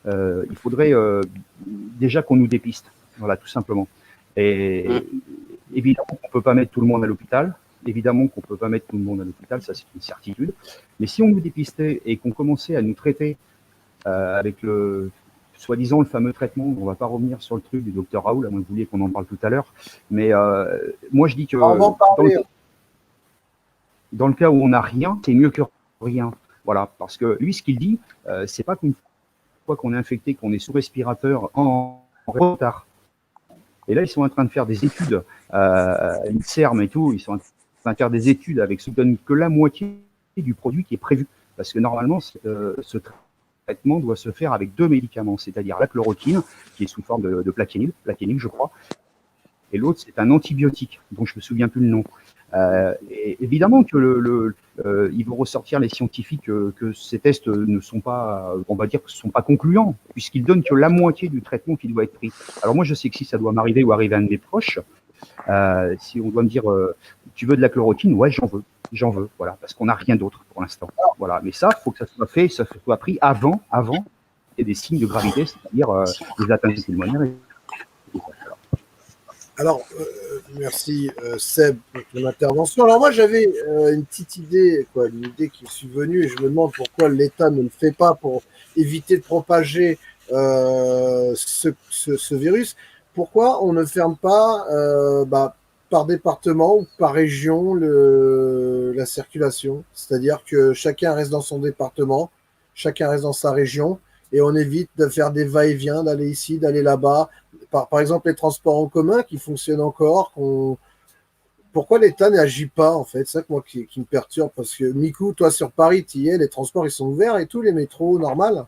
il faudrait déjà qu'on nous dépiste. Voilà, tout simplement. Et évidemment qu'on peut pas mettre tout le monde à l'hôpital. Ça c'est une certitude. Mais si on nous dépistait et qu'on commençait à nous traiter avec soi-disant le fameux traitement, on ne va pas revenir sur le truc du docteur Raoul, à moins que vous vouliez qu'on en parle tout à l'heure, mais moi je dis que dans le cas où on n'a rien, c'est mieux que rien. Voilà, parce que lui, ce qu'il dit, c'est pas qu'une fois qu'on est infecté, qu'on est sous respirateur en retard. Et là, ils sont en train de faire des études, une CERM et tout, ils sont en train de faire des études avec ce qui donne que la moitié du produit qui est prévu. Parce que normalement, ce traitement doit se faire avec 2 médicaments, c'est-à-dire la chloroquine, qui est sous forme de plaquenil, je crois, et l'autre, c'est un antibiotique, dont je ne me souviens plus le nom. Et évidemment que ils vont ressortir, les scientifiques, que ces tests ne sont pas, on va dire que ce ne sont pas concluants, puisqu'ils donnent que la moitié du traitement qui doit être pris. Alors moi, je sais que si ça doit m'arriver ou arriver à un de mes proches, si on doit me dire, tu veux de la chloroquine? Ouais, j'en veux, voilà, parce qu'on n'a rien d'autre pour l'instant. Voilà, mais ça, il faut que ça soit fait, ça soit pris avant et des signes de gravité, c'est-à-dire les atteintes pulmonaires. Alors, merci Seb pour ton intervention. Alors moi, j'avais une petite idée, une idée qui me suis venue, et je me demande pourquoi l'État ne le fait pas pour éviter de propager ce virus. Pourquoi on ne ferme pas par département ou par région la circulation? C'est-à-dire que chacun reste dans son département, chacun reste dans sa région, et on évite de faire des va-et-vient, d'aller ici, d'aller là-bas. Par exemple, les transports en commun qui fonctionnent encore, pourquoi l'État n'agit pas, en fait? C'est ça que moi qui me perturbe, parce que Mikou, toi sur Paris, tu y es, les transports ils sont ouverts et tout, les métros normales?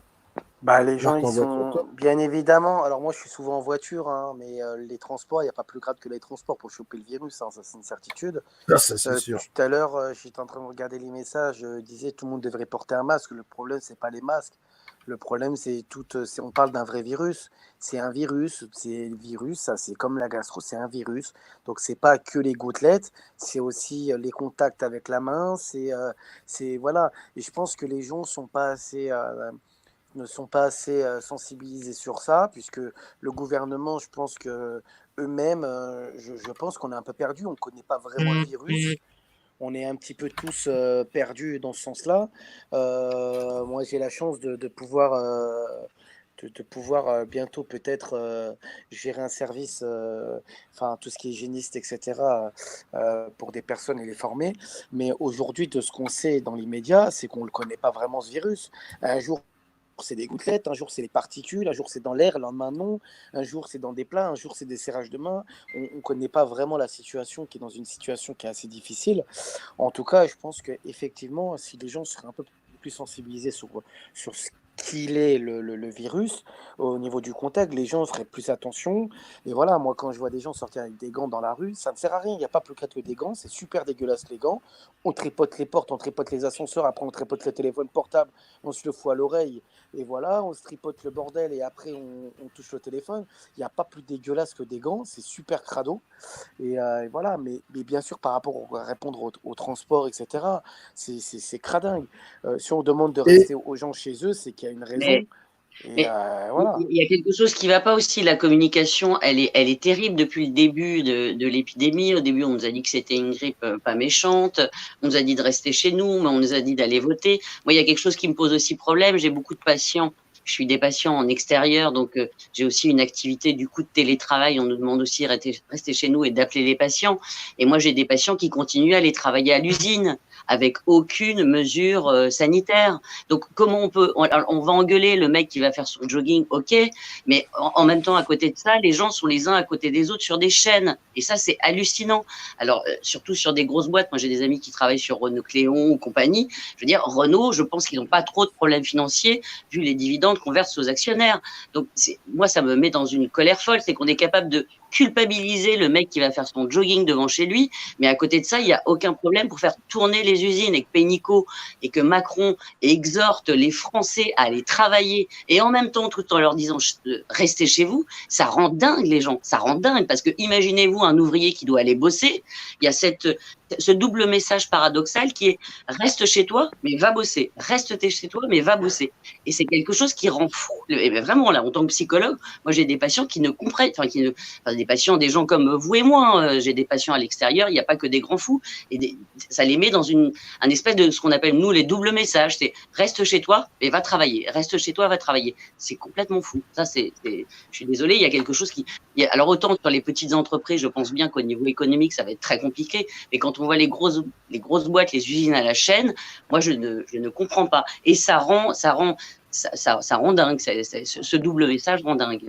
Bah, les gens, Marc, ils en voiture, sont toi? bien évidemment. Alors, moi, je suis souvent en voiture, hein, mais les transports, il n'y a pas plus grave que les transports pour choper le virus, hein, ça, c'est une certitude. Ça, c'est sûr. Tout à l'heure, j'étais en train de regarder les messages, je disais tout le monde devrait porter un masque. Le problème, c'est pas les masques. Le problème, on parle d'un vrai virus. C'est un virus, c'est le virus, ça, c'est comme la gastro, c'est un virus. Donc, c'est pas que les gouttelettes, c'est aussi les contacts avec la main, voilà. Et je pense que les gens ne sont pas assez sensibilisés sur ça, puisque le gouvernement, je pense que eux-mêmes, je pense qu'on est un peu perdu, on ne connaît pas vraiment le virus. On est un petit peu tous perdus dans ce sens-là. Moi, j'ai la chance de pouvoir, bientôt peut-être gérer un service, enfin tout ce qui est hygiéniste, etc., pour des personnes et les former. Mais aujourd'hui, de ce qu'on sait dans l'immédiat, c'est qu'on ne le connaît pas vraiment, ce virus. Un jour, c'est des gouttelettes, un jour c'est les particules, un jour c'est dans l'air, le lendemain non, un jour c'est dans des plats, un jour c'est des serrages de main. On ne connaît pas vraiment la situation, qui est dans une situation qui est assez difficile. En tout cas, je pense qu'effectivement, si les gens seraient un peu plus sensibilisés sur ce qu'il est le virus, au niveau du contact, les gens feraient plus attention. Et voilà, moi, quand je vois des gens sortir avec des gants dans la rue, ça ne sert à rien. Il n'y a pas plus crade que des gants. C'est super dégueulasse, les gants. On tripote les portes, on tripote les ascenseurs, après on tripote le téléphone portable, on se le fout à l'oreille. Et voilà, on se tripote le bordel et après on touche le téléphone. Il n'y a pas plus dégueulasse que des gants. C'est super crado. Et voilà, mais bien sûr, par rapport à répondre au transport, etc., c'est cradingue. Si on demande de Et rester aux gens chez eux, c'est qu'il y a une raison. Et Mais voilà. il y a quelque chose qui va pas aussi. La communication, elle est terrible depuis le début de l'épidémie. Au début, on nous a dit que c'était une grippe pas méchante. On nous a dit de rester chez nous, mais on nous a dit d'aller voter. Moi, il y a quelque chose qui me pose aussi problème. J'ai beaucoup de patients. Je suis des patients en extérieur, donc j'ai aussi une activité du coup de télétravail. On nous demande aussi de rester chez nous et d'appeler les patients. Et moi, j'ai des patients qui continuent à aller travailler à l'usine avec aucune mesure sanitaire. Donc, comment on va engueuler le mec qui va faire son jogging, ok, mais en même temps, à côté de ça, les gens sont les uns à côté des autres sur des chaînes. Et ça, c'est hallucinant. Alors, surtout sur des grosses boîtes. Moi, j'ai des amis qui travaillent sur Renault Cléon ou compagnie. Je veux dire, Renault, je pense qu'ils n'ont pas trop de problèmes financiers vu les dividendes qu'on verse aux actionnaires. Donc, moi, ça me met dans une colère folle. C'est qu'on est capable de culpabiliser le mec qui va faire son jogging devant chez lui, mais à côté de ça, il n'y a aucun problème pour faire tourner les usines, et que Pénicaud et que Macron exhortent les Français à aller travailler et en même temps, tout en leur disant restez chez vous, ça rend dingue les gens, ça rend dingue parce que imaginez-vous un ouvrier qui doit aller bosser, il y a ce double message paradoxal qui est reste chez toi mais va bosser, reste chez toi mais va bosser, et c'est quelque chose qui rend fou. Et vraiment là, en tant que psychologue, moi j'ai des patients qui ne comprennent, des patients, des gens comme vous et moi, hein. J'ai des patients à l'extérieur, il n'y a pas que des grands fous, et ça les met dans un espèce de ce qu'on appelle nous les doubles messages, c'est reste chez toi et va travailler, reste chez toi, va travailler. C'est complètement fou. Ça, je suis désolée, il y a quelque chose alors autant sur les petites entreprises, je pense bien qu'au niveau économique, ça va être très compliqué, mais quand on voit les grosses boîtes, les usines à la chaîne, moi je ne comprends pas. Et ça rend dingue, ce double message rend dingue.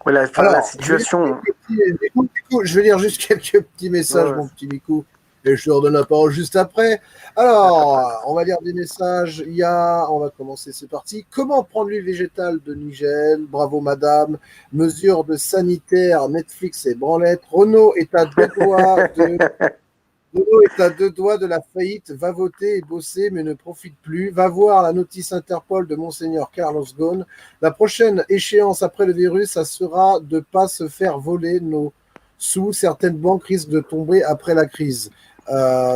Voilà, alors, la situation. Je vais lire juste quelques petits messages, Ouais. mon petit Mikou, et je te redonne la parole juste après. Alors, on va lire des messages. On va commencer, c'est parti. Comment prendre l'huile végétale de Nigel? Bravo, madame. Mesures de sanitaire, Netflix et branlette. Renault est à deux doigts de la faillite, va voter et bosser, mais ne profite plus. Va voir la notice Interpol de Monseigneur Carlos Ghosn. La prochaine échéance après le virus, ça sera de ne pas se faire voler nos sous. Certaines banques risquent de tomber après la crise.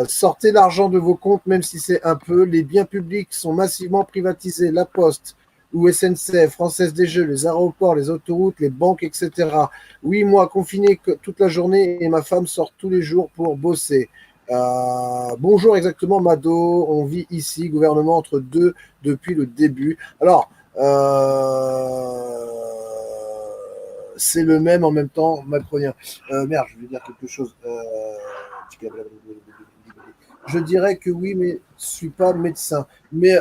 Sortez l'argent de vos comptes, même si c'est un peu. Les biens publics sont massivement privatisés. La Poste ou SNCF, Française des Jeux, les aéroports, les autoroutes, les banques, etc. Oui, moi, confiné toute la journée et ma femme sort tous les jours pour bosser. Bonjour, exactement, Mado. On vit ici, gouvernement entre deux depuis le début. Alors, c'est le même en même temps macronien. Merde, je vais dire quelque chose. Je dirais que oui, mais je ne suis pas médecin. Mais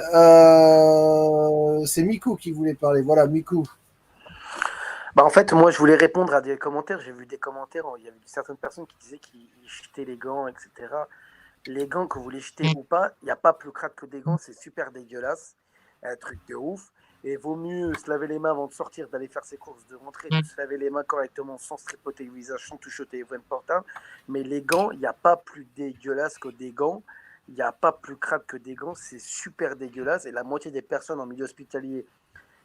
c'est Mikou qui voulait parler. Voilà, Mikou. Bah, en fait, moi, je voulais répondre à des commentaires. J'ai vu des commentaires. Il y avait certaines personnes qui disaient qu'ils jetaient les gants, etc. Les gants, que vous les jetez ou pas, il n'y a pas plus crade que des gants. C'est super dégueulasse. Un truc de ouf. Et vaut mieux se laver les mains avant de sortir, d'aller faire ses courses, de rentrer, de se laver les mains correctement sans se tripoter le visage, sans toucher au téléphone portable. Mais les gants, il n'y a pas plus dégueulasse que des gants. Il n'y a pas plus crade que des gants. C'est super dégueulasse. Et la moitié des personnes en milieu hospitalier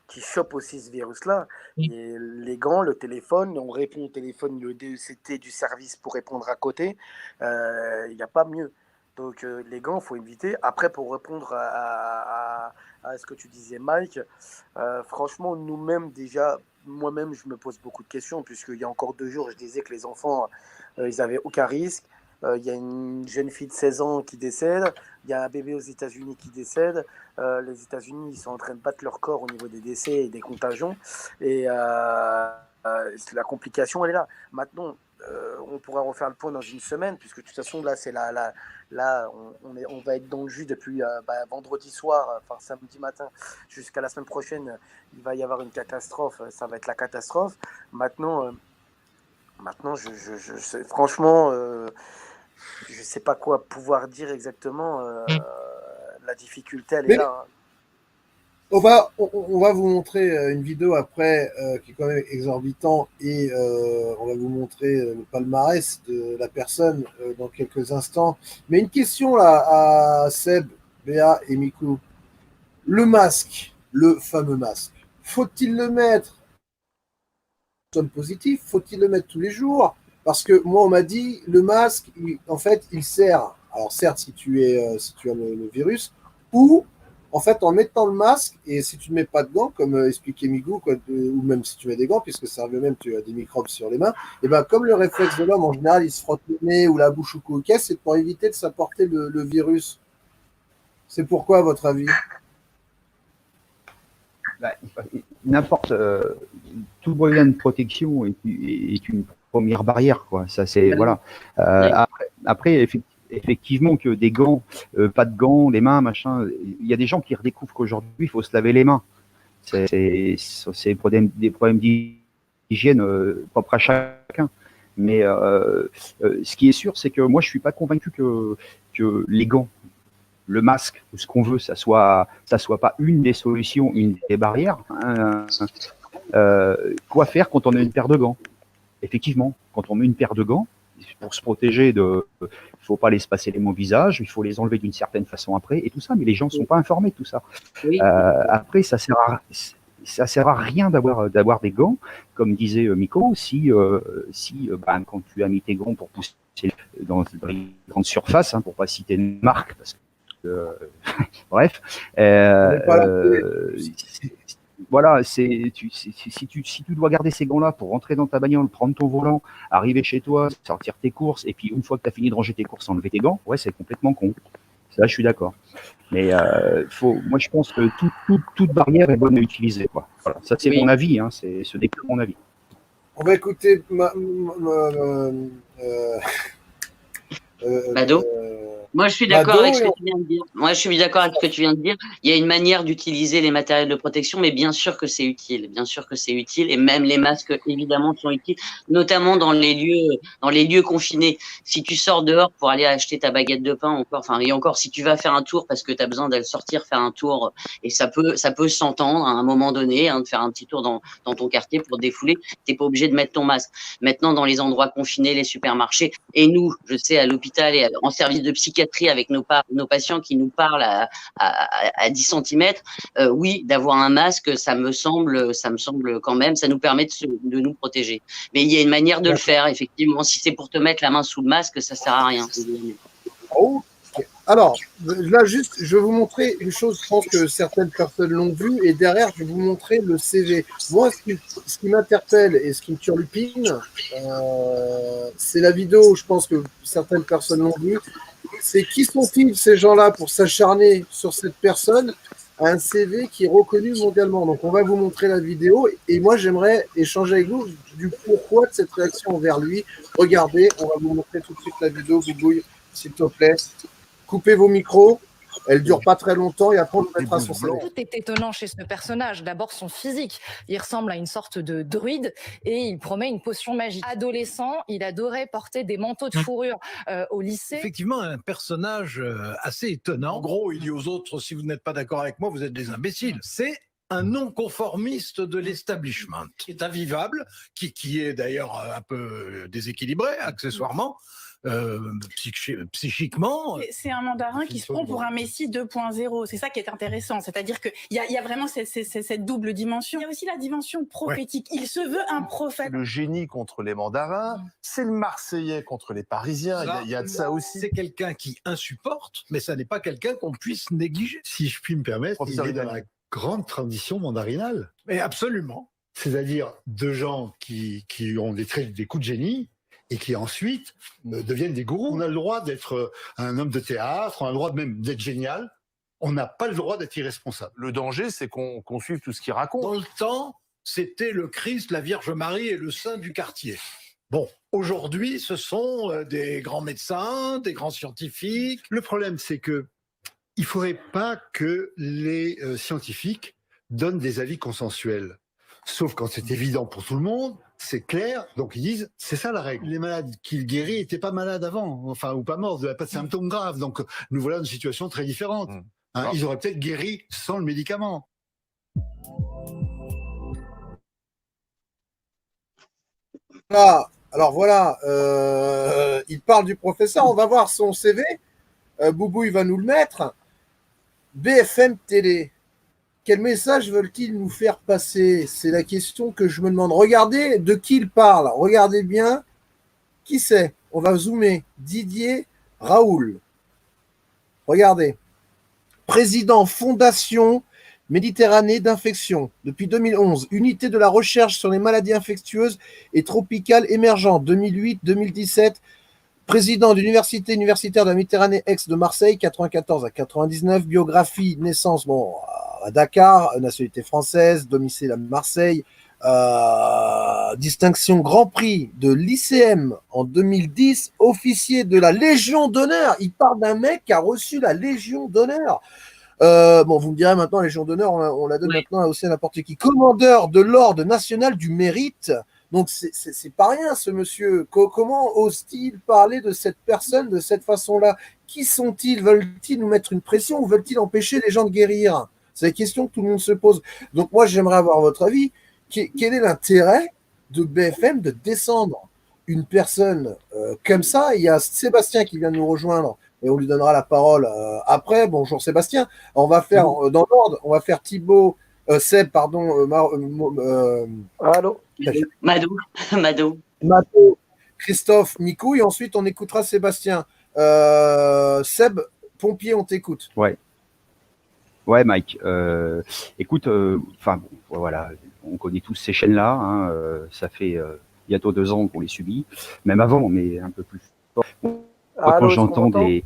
qui chopent aussi ce virus-là, et les gants, le téléphone, on répond au téléphone, le DECT du service pour répondre à côté, il n'y a pas mieux. Donc les gants, il faut éviter. Après, pour répondre à ce que tu disais, Mike, franchement, nous-mêmes déjà, moi-même, je me pose beaucoup de questions, puisqu'il y a encore 2 jours, je disais que les enfants, ils n'avaient aucun risque. Il y a une jeune fille de 16 ans qui décède, il y a un bébé aux États-Unis qui décède. Les États-Unis, ils sont en train de battre leur corps au niveau des décès et des contagions. Et la complication, elle est là. Maintenant, on pourra refaire le point dans une semaine, puisque de toute façon, là, on va être dans le jus depuis vendredi soir, enfin samedi matin, jusqu'à la semaine prochaine. Il va y avoir une catastrophe, ça va être la catastrophe. Maintenant, franchement, je ne sais pas quoi pouvoir dire exactement. La difficulté, elle est là. Hein. On va vous montrer une vidéo après qui est quand même exorbitant et on va vous montrer le palmarès de la personne dans quelques instants. Mais une question là à Seb, Béa et Mikou. Le masque, le fameux masque, faut-il le mettre positif, faut-il le mettre tous les jours? Parce que moi, on m'a dit, le masque, en fait, il sert, alors certes, si tu as le virus, ou en fait, en mettant le masque, et si tu ne mets pas de gants, comme expliquait Migou, ou même si tu mets des gants, puisque ça revient même, tu as des microbes sur les mains, et ben comme le réflexe de l'homme, en général, il se frotte le nez ou la bouche ou quoi, c'est pour éviter de s'apporter le virus. C'est pourquoi, à votre avis? N'importe, tout moyen de protection est une première barrière, quoi. Ça, c'est voilà. Après, effectivement, que des gants, pas de gants, les mains, machin. Il y a des gens qui redécouvrent qu'aujourd'hui, il faut se laver les mains. C'est des problèmes d'hygiène propres à chacun. Mais ce qui est sûr, c'est que moi, je suis pas convaincu que les gants, le masque, ou ce qu'on veut, ça soit pas une des solutions, une des barrières. Quoi faire quand on a une paire de gants? Effectivement, quand on met une paire de gants, pour se protéger il faut pas les passer les mains au visage, il faut les enlever d'une certaine façon après, et tout ça, mais les gens sont pas informés de tout ça. Oui. Après, ça sert à rien d'avoir des gants, comme disait Miko, si quand tu as mis tes gants pour pousser dans les grandes surfaces, pour pas citer une marque, parce que bref, voilà, si tu dois garder ces gants-là pour rentrer dans ta bagnole, prendre ton volant, arriver chez toi, sortir tes courses, et puis une fois que tu as fini de ranger tes courses, enlever tes gants, ouais, c'est complètement con. Ça, je suis d'accord. Mais moi, je pense que toute barrière est bonne à utiliser, quoi. Voilà, ça, c'est mon avis, ce n'est que mon avis. On va écouter Mado. Moi, je suis d'accord avec ce que tu viens de dire. Moi, je suis d'accord avec ce que tu viens de dire. Il y a une manière d'utiliser les matériels de protection, mais bien sûr que c'est utile. Bien sûr que c'est utile. Et même les masques, évidemment, sont utiles, notamment dans les lieux confinés. Si tu sors dehors pour aller acheter ta baguette de pain, et encore, si tu vas faire un tour parce que tu as besoin d'aller sortir, faire un tour, et ça peut s'entendre à un moment donné, de faire un petit tour dans ton quartier pour te défouler. T'es pas obligé de mettre ton masque. Maintenant, dans les endroits confinés, les supermarchés, et nous, je sais, à l'hôpital et en service de psychiatrie, avec nos patients qui nous parlent à 10 cm, oui, d'avoir un masque, ça me semble quand même, ça nous permet de nous protéger. Mais il y a une manière de le faire, effectivement. Si c'est pour te mettre la main sous le masque, ça sert à rien. Alors, là, juste, je vais vous montrer une chose, je pense que certaines personnes l'ont vu, et derrière, je vais vous montrer le CV. Moi, ce qui m'interpelle et ce qui me turlupine, c'est la vidéo, je pense que certaines personnes l'ont vu. C'est qui sont-ils, ces gens-là, pour s'acharner sur cette personne à un CV qui est reconnu mondialement. Donc, on va vous montrer la vidéo, et moi, j'aimerais échanger avec vous du pourquoi de cette réaction envers lui. Regardez, on va vous montrer tout de suite la vidéo, Boubouille, s'il te plaît. Coupez vos micros, Elle dure pas très longtemps et après on le mettra sur son CV. Tout est étonnant chez ce personnage. D'abord son physique. Il ressemble à une sorte de druide et il promet une potion magique. Adolescent, il adorait porter des manteaux de fourrure au lycée. Effectivement, un personnage assez étonnant. En gros, il dit aux autres, si vous n'êtes pas d'accord avec moi, vous êtes des imbéciles. C'est un non-conformiste de l'establishment, qui est invivable, qui est d'ailleurs un peu déséquilibré, accessoirement, psychiquement. C'est un mandarin qui se prend pour un Messie 2.0. C'est ça qui est intéressant. C'est-à-dire qu'il y a vraiment cette double dimension. Il y a aussi la dimension prophétique. Il se veut un prophète. Le génie contre les mandarins, c'est le Marseillais contre les Parisiens. Il y a de ça aussi. C'est quelqu'un qui insupporte, mais ça n'est pas quelqu'un qu'on puisse négliger. Si je puis me permettre, il est dans la grande tradition mandarinale. Mais absolument. C'est-à-dire de gens qui ont des coups de génie et qui ensuite deviennent des gourous. On a le droit d'être un homme de théâtre, on a le droit même d'être génial. On n'a pas le droit d'être irresponsable. Le danger, c'est qu'on suive tout ce qu'il raconte. Dans le temps, c'était le Christ, la Vierge Marie et le saint du quartier. Bon, aujourd'hui, ce sont des grands médecins, des grands scientifiques. Le problème, c'est que il ne faudrait pas que les scientifiques donnent des avis consensuels. Sauf quand c'est évident pour tout le monde, c'est clair. Donc ils disent, c'est ça la règle. Les malades qu'il guérit n'étaient pas malades avant, enfin, ou pas morts, ils n'avaient pas de symptômes graves. Donc nous voilà dans une situation très différente. Hein, ils auraient peut-être guéri sans le médicament. Ah, alors voilà, il parle du professeur, on va voir son CV. Boubou, il va nous le mettre. BFM Télé. Quel message veulent-ils nous faire passer? C'est la question que je me demande. Regardez de qui il parle. Regardez bien. Qui c'est? On va zoomer. Didier Raoul. Regardez. Président Fondation Méditerranée d'infection. Depuis 2011. Unité de la recherche sur les maladies infectieuses et tropicales émergentes. 2008-2017. Président d'université universitaire de la Méditerranée ex de Marseille, 94 à 99. Biographie, naissance, bon, à Dakar, nationalité française, domicile à Marseille. Distinction Grand Prix de l'ICM en 2010. Officier de la Légion d'honneur. Il parle d'un mec qui a reçu la Légion d'honneur. Bon, vous me direz maintenant, la Légion d'honneur, on la donne maintenant aussi à n'importe qui. Commandeur de l'Ordre national du mérite. Donc, c'est pas rien, ce monsieur. Comment ose-t-il parler de cette personne de cette façon-là? Qui sont-ils? Veulent-ils nous mettre une pression ou veulent-ils empêcher les gens de guérir? C'est la question que tout le monde se pose. Donc, moi, j'aimerais avoir votre avis. Quel est l'intérêt de BFM de descendre une personne comme ça? Il y a Sébastien qui vient de nous rejoindre et on lui donnera la parole après. Bonjour Sébastien. On va faire dans l'ordre, on va faire Thibaut, Seb, pardon. Allô? Mado. Christophe, Mikou, et ensuite on écoutera Sébastien. Seb, pompier, on t'écoute. Ouais, Mike. Écoute, enfin, voilà, on connaît tous ces chaînes-là. Hein, ça fait bientôt 2 ans qu'on les subit, même avant, mais un peu plus fort. Quand j'entends des...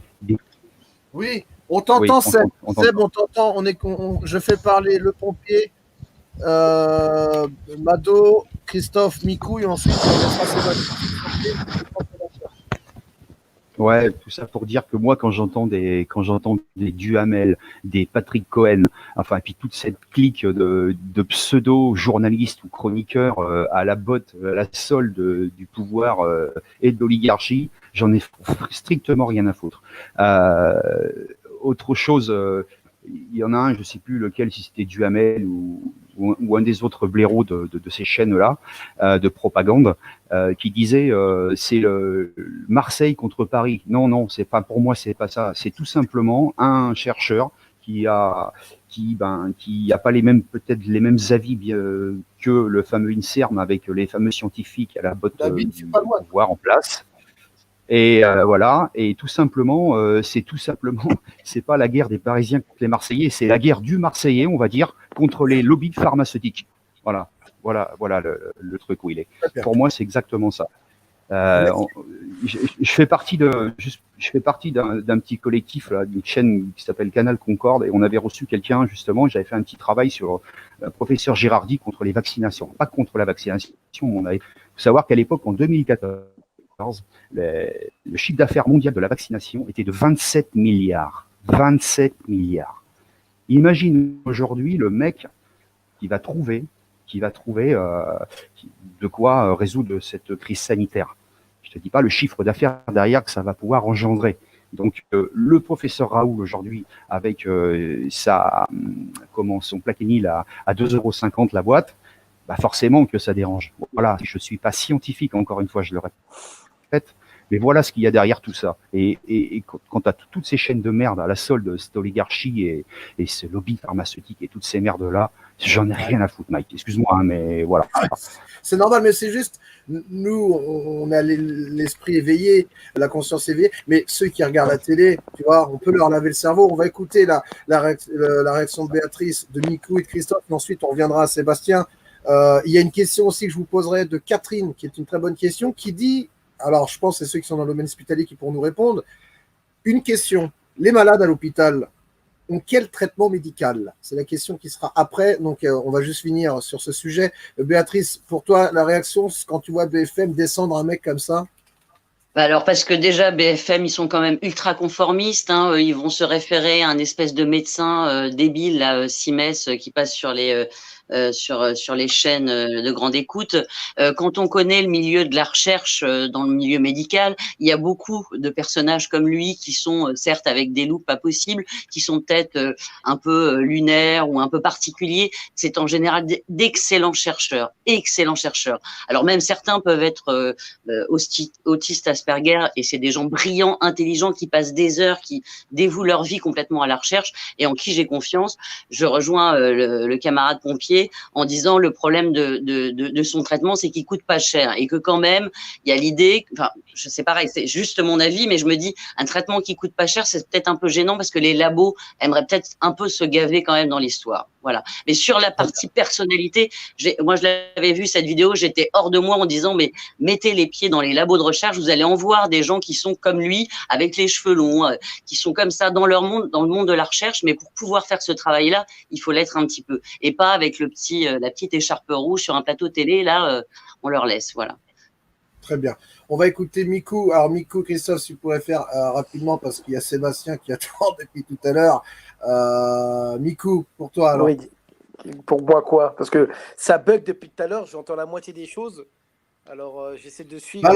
Oui, on t'entend, oui, Seb. Seb, on t'entend. Je fais parler le pompier, Mado, Christophe, Mikou, et ensuite on laissera Sébastien. Ouais, tout ça pour dire que moi, quand j'entends des Duhamel, des Patrick Cohen, enfin, et puis toute cette clique de pseudo-journalistes ou chroniqueurs à la botte, à la solde du pouvoir et de l'oligarchie, j'en ai strictement rien à foutre. Autre chose, il y en a un, je sais plus lequel, si c'était Duhamel ou un des autres blaireaux de ces chaînes-là de propagande, qui disait c'est le Marseille contre Paris. Non, c'est pas, pour moi, c'est pas ça. C'est tout simplement un chercheur qui a pas peut-être les mêmes avis que le fameux INSERM avec les fameux scientifiques à la botte du pouvoir en place. Et voilà, et tout simplement, c'est pas la guerre des Parisiens contre les Marseillais, c'est la guerre du Marseillais, on va dire, contre les lobbies pharmaceutiques. Voilà le truc où il est. Pour moi, c'est exactement ça. Je fais partie d'un petit collectif, là, d'une chaîne qui s'appelle Canal Concorde, et on avait reçu quelqu'un, justement, j'avais fait un petit travail sur professeur Girardi contre les vaccinations. Pas contre la vaccination, il faut savoir qu'à l'époque, en 2014, le chiffre d'affaires mondial de la vaccination était de 27 milliards. 27 milliards. Imagine aujourd'hui le mec qui va trouver de quoi résoudre cette crise sanitaire. Je te dis pas le chiffre d'affaires derrière que ça va pouvoir engendrer. Donc le professeur Raoul aujourd'hui avec son Plaquenil à 2,50 € la boîte, bah forcément que ça dérange. Voilà, je suis pas scientifique, encore une fois, je le répète, mais voilà ce qu'il y a derrière tout ça. Et quand tu as toutes ces chaînes de merde à la solde, cette oligarchie et ce lobby pharmaceutique et toutes ces merdes-là, j'en ai rien à foutre, Mike. Excuse-moi, hein, mais voilà. C'est normal, mais c'est juste, nous, on a l'esprit éveillé, la conscience éveillée, mais ceux qui regardent la télé, tu vois, on peut leur laver le cerveau. On va écouter la réaction de Béatrice, de Mikou et de Christophe, et ensuite on reviendra à Sébastien. Il y a une question aussi que je vous poserai de Catherine, qui est une très bonne question, qui dit, alors je pense que c'est ceux qui sont dans le domaine hospitalier qui pourront nous répondre, une question, les malades à l'hôpital ont quel traitement médical? C'est la question qui sera après, donc on va juste finir sur ce sujet. Béatrice, pour toi, la réaction quand tu vois BFM descendre un mec comme ça? Alors, parce que déjà, BFM, ils sont quand même ultra conformistes. Hein, ils vont se référer à un espèce de médecin débile, là, Simès, qui passe sur les sur les chaînes de grande écoute. Quand on connaît le milieu de la recherche dans le milieu médical, il y a beaucoup de personnages comme lui qui sont certes avec des looks pas possibles, qui sont peut-être un peu lunaires ou un peu particuliers. C'est en général d'excellents chercheurs, excellents chercheurs. Alors même certains peuvent être autistes Asperger, et c'est des gens brillants, intelligents, qui passent des heures, qui dévouent leur vie complètement à la recherche et en qui j'ai confiance. Je rejoins le camarade pompier en disant le problème de son traitement, c'est qu'il coûte pas cher et que quand même, il y a l'idée, enfin, je sais pareil, c'est juste mon avis, mais je me dis, un traitement qui coûte pas cher, c'est peut-être un peu gênant parce que les labos aimeraient peut-être un peu se gaver quand même dans l'histoire. Voilà. Mais sur la partie personnalité, moi, je l'avais vu cette vidéo, j'étais hors de moi en disant, mais mettez les pieds dans les labos de recherche, vous allez en voir des gens qui sont comme lui, avec les cheveux longs, qui sont comme ça dans leur monde, dans le monde de la recherche, mais pour pouvoir faire ce travail-là, il faut l'être un petit peu. Et pas avec la petite écharpe rouge sur un plateau télé, là, on leur laisse, voilà. Très bien. On va écouter Mikou. Alors Mikou, Christophe, si vous pourrez faire rapidement, parce qu'il y a Sébastien qui attend depuis tout à l'heure. Mikou, pour toi alors. Oui, pour moi quoi? Parce que ça bug depuis tout à l'heure, j'entends la moitié des choses. Alors j'essaie de suivre.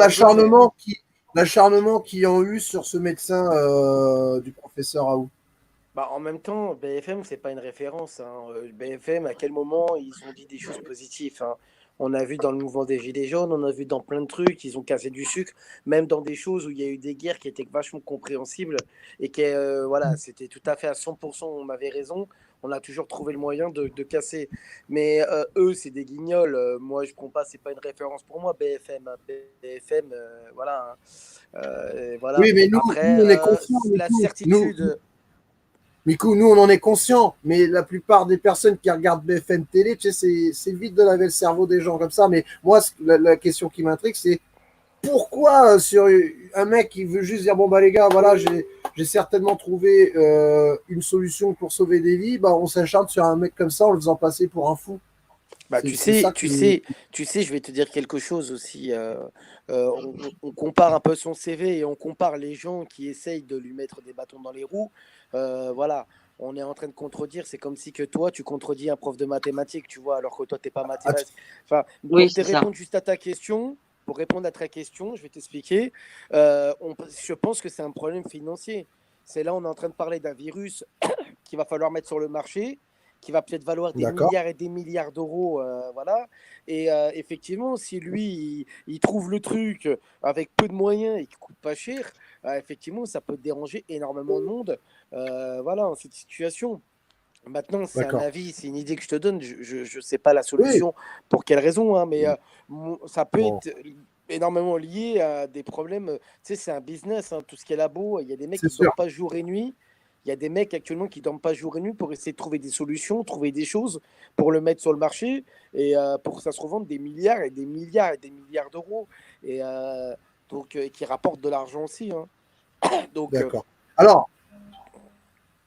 L'acharnement qu'ils ont eu sur ce médecin du professeur Raoult. Bah, en même temps, BFM, c'est pas une référence. Hein. BFM, à quel moment ils ont dit des choses positives, hein. On a vu dans le mouvement des Gilets jaunes, on a vu dans plein de trucs, ils ont cassé du sucre, même dans des choses où il y a eu des guerres qui étaient vachement compréhensibles et que voilà, c'était tout à fait à 100%, on avait raison. On a toujours trouvé le moyen de casser. Mais eux, c'est des guignols. Moi, je prends pas, c'est pas une référence pour moi, BFM. BFM, voilà. Voilà. Oui, mais nous, après, nous on est conscients. la certitude. Mikou, nous, on en est conscients, mais la plupart des personnes qui regardent BFM Télé, tu sais, c'est vite de laver le cerveau des gens comme ça. Mais moi, la question qui m'intrigue, c'est pourquoi sur un mec qui veut juste dire, bon, bah les gars, voilà, j'ai certainement trouvé une solution pour sauver des vies, bah, on s'acharne sur un mec comme ça en le faisant passer pour un fou. Bah, tu sais, je vais te dire quelque chose aussi. On compare un peu son CV et on compare les gens qui essayent de lui mettre des bâtons dans les roues. Voilà, on est en train de contredire. C'est comme si que toi, tu contredis un prof de mathématiques, tu vois, alors que toi, tu n'es pas mathématique. Enfin, oui, pour te répondre juste à ta question, je vais t'expliquer. Je pense que c'est un problème financier. C'est là, on est en train de parler d'un virus qu'il va falloir mettre sur le marché, qui va peut-être valoir des milliards et des milliards d'euros, voilà. Et effectivement, si lui, il trouve le truc avec peu de moyens et qui coûte pas cher, effectivement, ça peut déranger énormément de monde, voilà, en cette situation. Maintenant, c'est un avis, c'est une idée que je te donne. Je sais pas la solution, pour quelle raison, hein, mais ça peut être énormément lié à des problèmes. Tu sais, c'est un business, hein, tout ce qui est labo. Il y a des mecs qui ne dorment pas jour et nuit. Il y a des mecs actuellement qui ne dorment pas jour et nuit pour essayer de trouver des solutions, trouver des choses pour le mettre sur le marché et pour que ça se revende des milliards et des milliards et des milliards d'euros et donc qui rapportent de l'argent aussi. Hein. Donc, d'accord.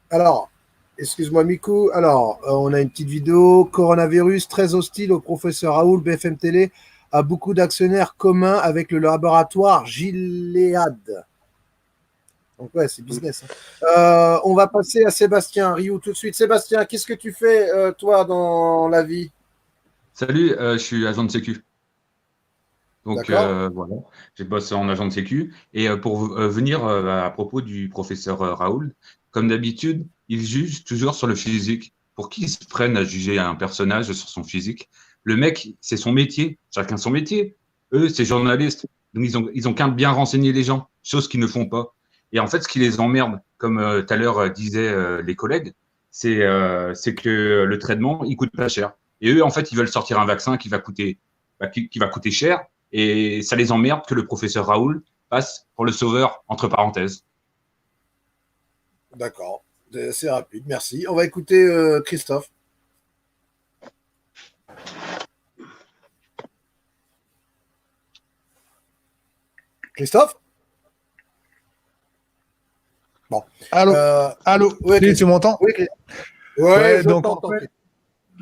Alors, excuse-moi Mikou. Alors, on a une petite vidéo. Coronavirus très hostile au professeur Raoult. BFM Télé a beaucoup d'actionnaires communs avec le laboratoire Gilead. Donc ouais, c'est business. On va passer à Sébastien Rioux tout de suite. Sébastien, qu'est-ce que tu fais, toi, dans la vie? Salut, je suis agent de sécu. Donc D'accord. voilà, j'ai bossé en agent de sécu. Et pour venir à propos du professeur Raoul, comme d'habitude, il juge toujours sur le physique. Pour qui ils se prennent à juger un personnage sur son physique? Le mec, c'est son métier, chacun son métier. Eux, c'est journalistes. Donc ils ont qu'à bien renseigner les gens, chose qu'ils ne font pas. Et en fait, ce qui les emmerde, comme tout à l'heure disaient les collègues, c'est que le traitement, il coûte pas cher. Et eux, en fait, ils veulent sortir un vaccin qui va coûter cher, et ça les emmerde que le professeur Raoul passe pour le sauveur, entre parenthèses. D'accord. C'est rapide, merci. On va écouter Christophe. Christophe? Bon. Allô, allô, ouais, oui, tu m'entends? Oui, Ouais, je donc t'entends.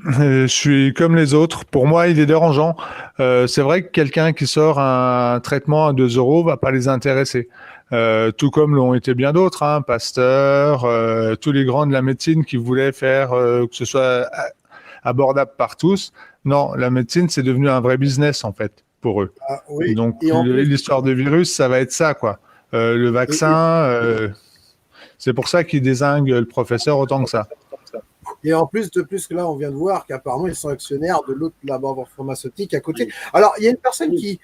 je suis comme les autres. Pour moi, il est dérangeant. C'est vrai que quelqu'un qui sort un traitement à 2 € va pas les intéresser. Tout comme l'ont été bien d'autres, hein, Pasteur, tous les grands de la médecine qui voulaient faire que ce soit abordable par tous. Non, la médecine, c'est devenu un vrai business, en fait, pour eux. Ah, oui. Donc, Et en plus, l'histoire de virus, ça va être ça, quoi. Le vaccin, c'est pour ça qu'ils dézinguent le professeur autant que ça. Et en plus, que là, on vient de voir qu'apparemment, ils sont actionnaires de l'autre laboratoire pharmaceutique à côté. Alors, il y a une personne qui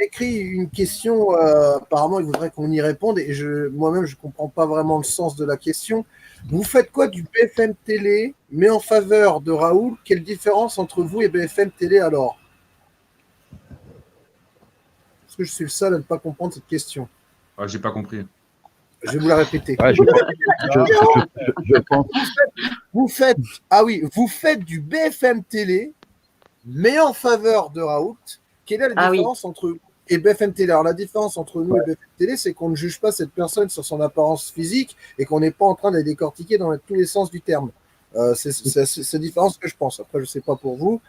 écrit une question, apparemment, il voudrait qu'on y réponde, et moi-même, je ne comprends pas vraiment le sens de la question. Vous faites quoi du BFM Télé, mais en faveur de Raoul? Quelle différence entre vous et BFM Télé alors? Est-ce que je suis le seul à ne pas comprendre cette question? Ah, j'ai pas compris. Je vais vous la répéter. Ouais, je pense. Vous faites du BFM Télé, mais en faveur de Raoult. Quelle est la différence entre vous et BFM Télé? Alors, la différence entre nous et BFM Télé, c'est qu'on ne juge pas cette personne sur son apparence physique et qu'on n'est pas en train de la décortiquer dans tous les sens du terme. C'est la différence que je pense. Après, je ne sais pas pour vous.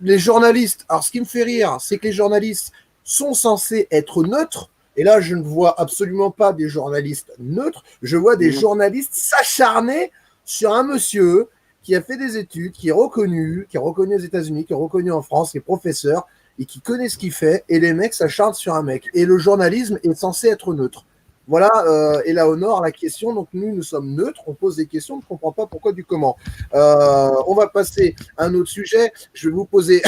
Les journalistes, alors ce qui me fait rire, c'est que les journalistes sont censés être neutres. Et là, je ne vois absolument pas des journalistes neutres. Je vois des journalistes s'acharner sur un monsieur qui a fait des études, qui est reconnu aux États-Unis, qui est reconnu en France, qui est professeur et qui connaît ce qu'il fait. Et les mecs s'acharnent sur un mec. Et le journalisme est censé être neutre. Voilà, et là, honore la question. Donc, nous sommes neutres, on pose des questions, on ne comprend pas pourquoi du comment. On va passer à un autre sujet. Je vais vous poser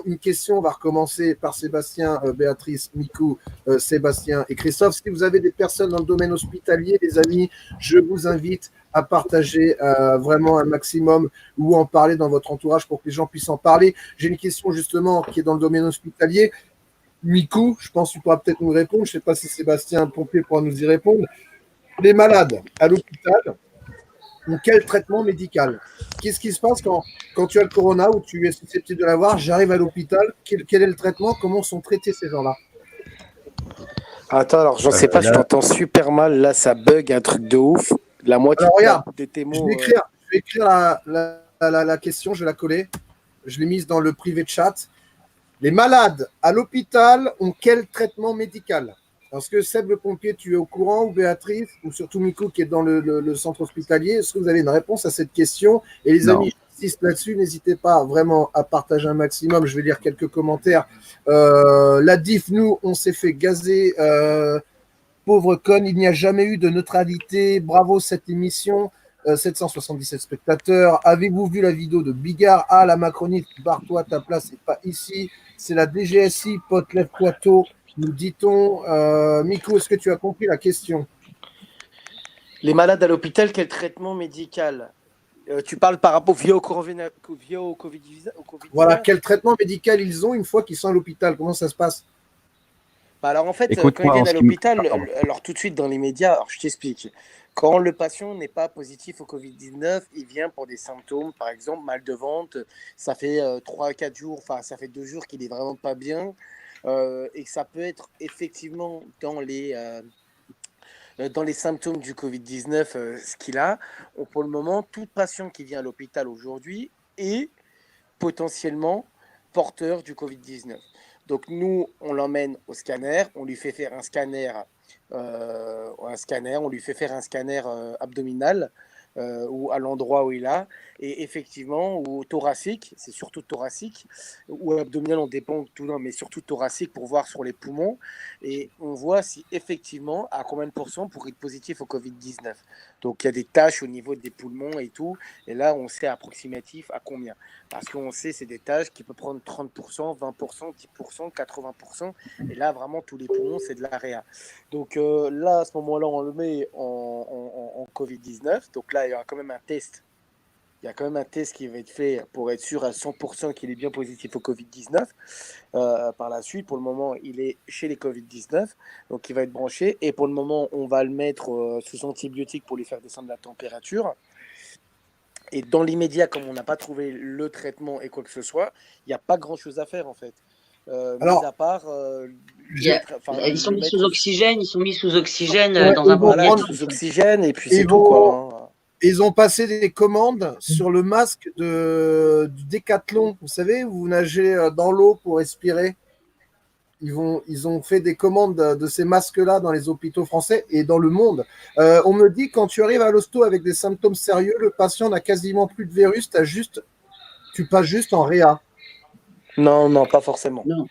une question. On va recommencer par Sébastien, Béatrice, Mikou, Sébastien et Christophe. Si vous avez des personnes dans le domaine hospitalier, les amis, je vous invite à partager vraiment un maximum ou en parler dans votre entourage pour que les gens puissent en parler. J'ai une question justement qui est dans le domaine hospitalier. Mikou, je pense que tu pourras peut-être nous répondre. Je ne sais pas si Sébastien Pompier pourra nous y répondre. Les malades à l'hôpital ont quel traitement médical? Qu'est-ce qui se passe quand tu as le corona ou tu es susceptible de l'avoir? J'arrive à l'hôpital. Quel est le traitement? Comment sont traités ces gens-là? Attends, alors j'en sais pas, je t'entends super mal. Là, ça bug un truc de ouf. La moitié de tes mots. Je vais écrire la question, je vais la coller. Je l'ai mise dans le privé de chat. Les malades à l'hôpital ont quel traitement médical? Est-ce que Seb le pompier, tu es au courant, ou Béatrice, ou surtout Mikou qui est dans le centre hospitalier? Est-ce que vous avez une réponse à cette question? Et les amis, j'insiste là-dessus, n'hésitez pas vraiment à partager un maximum. Je vais lire quelques commentaires. La diff, nous, on s'est fait gazer. Pauvre conne, il n'y a jamais eu de neutralité. Bravo cette émission. 777 spectateurs. Avez-vous vu la vidéo de Bigard? Ah, la Macronite, barre-toi, ta place n'est pas ici. C'est la DGSI, pote, lève-toi tôt, nous dit-on. Mikou, est-ce que tu as compris la question? Les malades à l'hôpital, quel traitement médical? Tu parles par rapport au Covid-19? Voilà, quel traitement médical ils ont une fois qu'ils sont à l'hôpital? Comment ça se passe? Alors en fait, quand ils viennent à l'hôpital, alors tout de suite dans les médias, alors je t'explique. Quand le patient n'est pas positif au Covid-19, il vient pour des symptômes, par exemple mal de ventre, ça fait 3-4 jours, enfin ça fait 2 jours qu'il est vraiment pas bien, et que ça peut être effectivement dans les symptômes du Covid-19 ce qu'il a. Pour le moment, tout patient qui vient à l'hôpital aujourd'hui est potentiellement porteur du Covid-19. Donc nous, on l'emmène au scanner, on lui fait faire un scanner, on lui fait faire un scanner abdominal ou à l'endroit où il a, et effectivement, ou thoracique, c'est surtout thoracique, ou abdominal, on dépend tout, non, mais surtout thoracique pour voir sur les poumons, et on voit si effectivement, à combien de pourcents pour être positif au Covid-19. Donc il y a des tâches au niveau des poumons et tout, et là on sait approximatif à combien. Parce qu'on sait c'est des tâches qui peuvent prendre 30%, 20%, 10%, 80%, et là vraiment tous les poumons c'est de l'AREA. Donc là à ce moment-là on le met en Covid-19, donc là il y aura quand même un test. Il y a quand même un test qui va être fait pour être sûr à 100% qu'il est bien positif au Covid-19. Par la suite, pour le moment, il est chez les Covid-19, donc il va être branché. Et pour le moment, on va le mettre sous antibiotiques pour lui faire descendre la température. Et dans l'immédiat, comme on n'a pas trouvé le traitement et quoi que ce soit, il n'y a pas grand-chose à faire en fait. Alors, mis à part, Ils sont mis sous oxygène, Ouais, dans un voilà, premier sous oxygène, et puis Ils c'est tout vont- quoi. hein. Ils ont passé des commandes sur le masque du Décathlon. Vous savez, vous nagez dans l'eau pour respirer. Ils ont fait des commandes de ces masques-là dans les hôpitaux français et dans le monde. On me dit, quand tu arrives à l'hosto avec des symptômes sérieux, le patient n'a quasiment plus de virus, tu passes juste en réa. Non, pas forcément. Non.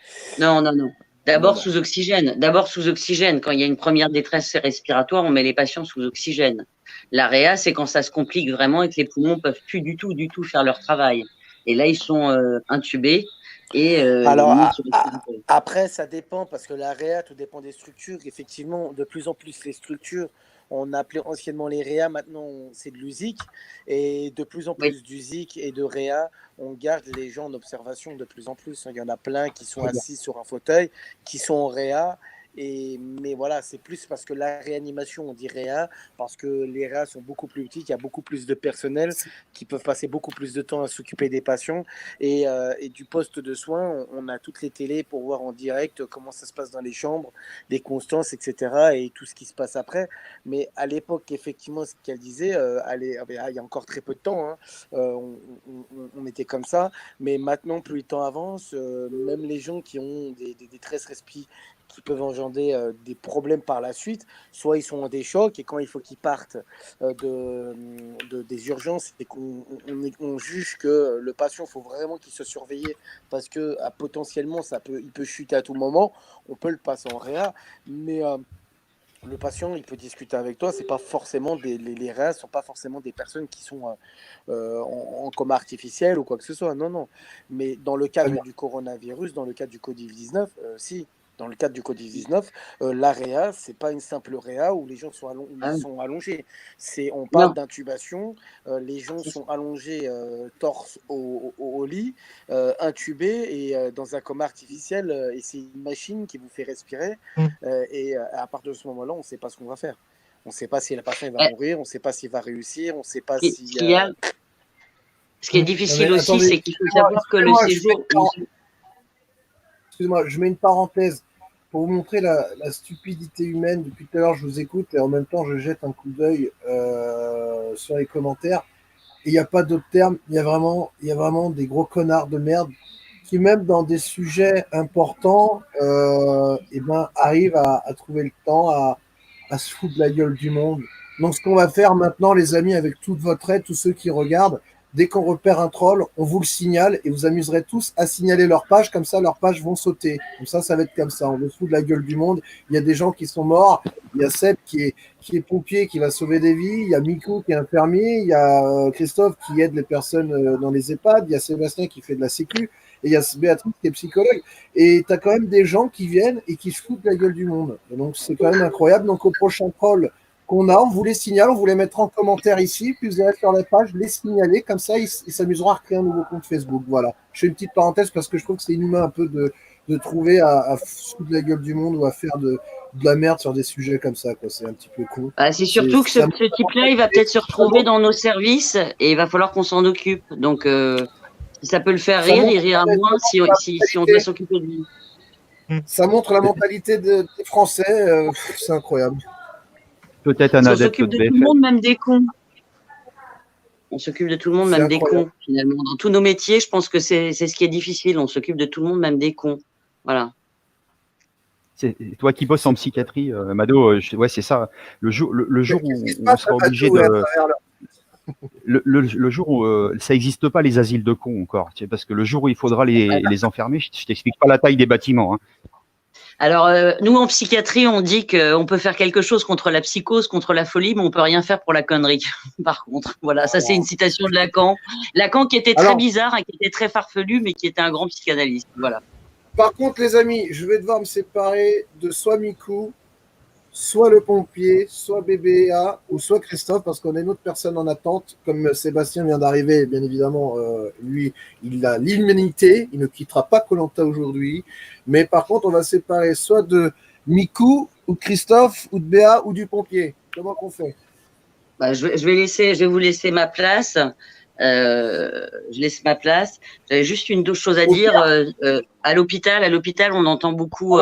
D'abord Non. sous oxygène. Quand il y a une première détresse respiratoire, on met les patients sous oxygène. L'AREA, c'est quand ça se complique vraiment et que les poumons peuvent plus du tout faire leur travail. Et là, ils sont intubés et Alors, mis sur oxygène. après, ça dépend, parce que la réa, tout dépend des structures. Effectivement, de plus en plus, les structures, on appelait anciennement les réa, maintenant, c'est de l'USIC. Et de plus en plus d'USIC et de réa, on garde les gens en observation de plus en plus. Il y en a plein qui sont assis sur un fauteuil, qui sont en réa. Mais voilà, c'est plus parce que la réanimation, on dit réa, parce que les réa sont beaucoup plus petites, il y a beaucoup plus de personnel qui peuvent passer beaucoup plus de temps à s'occuper des patients. Et du poste de soins, on a toutes les télés pour voir en direct comment ça se passe dans les chambres, les constances, etc. et tout ce qui se passe après. Mais à l'époque, effectivement, ce qu'elle disait, il y a encore très peu de temps, hein, on était comme ça. Mais maintenant, plus le temps avance, même les gens qui ont des détresses respiratoires qui peuvent engendrer des problèmes par la suite, soit ils sont en des chocs et quand il faut qu'ils partent des urgences et qu'on juge que le patient, il faut vraiment qu'il se surveille parce que potentiellement il peut chuter à tout moment, on peut le passer en réa, mais le patient, il peut discuter avec toi, c'est pas forcément les réa ne sont pas forcément des personnes qui sont en coma artificiel ou quoi que ce soit, non. Mais dans le cadre du coronavirus, dans le cadre du Covid-19, si. Dans le cadre du Covid-19, la réa, c'est pas une simple réa où les gens sont allongés. On parle d'intubation, les gens sont allongés torse au lit, intubés et dans un coma artificiel, et c'est une machine qui vous fait respirer. Et à partir de ce moment-là, on ne sait pas ce qu'on va faire. On ne sait pas si la personne va mourir, on ne sait pas s'il va réussir, on ne sait pas si... Ce qui est difficile aussi, c'est qu'il faut savoir que le séjour... Excusez-moi, je mets une parenthèse pour vous montrer la stupidité humaine. Depuis tout à l'heure, je vous écoute et en même temps, je jette un coup d'œil sur les commentaires. Et il n'y a pas d'autre terme. Il y a vraiment des gros connards de merde qui, même dans des sujets importants, arrivent à trouver le temps à se foutre de la gueule du monde. Donc, ce qu'on va faire maintenant, les amis, avec toute votre aide, tous ceux qui regardent, dès qu'on repère un troll, on vous le signale et vous amuserez tous à signaler leur page, comme ça leurs pages vont sauter. Comme ça va être comme ça. On veut se foutre de la gueule du monde. Il y a des gens qui sont morts. Il y a Seb qui est pompier, qui va sauver des vies. Il y a Mikou qui est infirmier. Il y a Christophe qui aide les personnes dans les EHPAD. Il y a Sébastien qui fait de la sécu. Et il y a Béatrice qui est psychologue. Et tu as quand même des gens qui viennent et qui se foutent de la gueule du monde. Et donc c'est quand même incroyable. Donc au prochain troll qu'on a, on vous les signale, on vous les mettra en commentaire ici, puis vous irez sur la page, les signaler, comme ça ils s'amuseront à recréer un nouveau compte Facebook. Voilà. Je fais une petite parenthèse parce que je trouve que c'est inhumain un peu de trouver à se foutre de la gueule du monde ou à faire de la merde sur des sujets comme ça, quoi. C'est un petit peu con. C'est surtout que ce type-là, il va peut-être se retrouver dans nos services et il va falloir qu'on s'en occupe. Donc, si ça peut le faire rire, il rira moins si on doit s'occuper de lui. Ça montre la mentalité des Français, c'est incroyable. Peut-être un adepte de BFM. On s'occupe de tout le monde, même des cons. On s'occupe de tout le monde, même incroyable. Des cons, finalement. Dans tous nos métiers, je pense que c'est ce qui est difficile. On s'occupe de tout le monde, même des cons. Voilà. C'est toi qui bosses en psychiatrie, Mado, ouais, c'est ça. Le jour où on sera obligé de. Le jour où ça n'existe pas les asiles de cons encore, parce que le jour où il faudra les enfermer, je t'explique pas la taille des bâtiments. Hein. Alors, nous, en psychiatrie, on dit qu'on peut faire quelque chose contre la psychose, contre la folie, mais on peut rien faire pour la connerie. Par contre, voilà, ça c'est une citation de Lacan. Lacan qui était très bizarre, qui était très farfelu, mais qui était un grand psychanalyste. Voilà. Par contre, les amis, je vais devoir me séparer de soit Mikou, soit le pompier, soit BBA ou soit Christophe, parce qu'on a une autre personne en attente. Comme Sébastien vient d'arriver, bien évidemment, lui, il a l'immunité, il ne quittera pas Koh-Lanta aujourd'hui. Mais par contre, on va séparer soit de Mikou ou de Christophe ou de BA ou du pompier. Comment qu'on fait? Je vais vous laisser ma place. Je laisse ma place. J'avais juste une deux choses à dire. À l'hôpital, on entend beaucoup.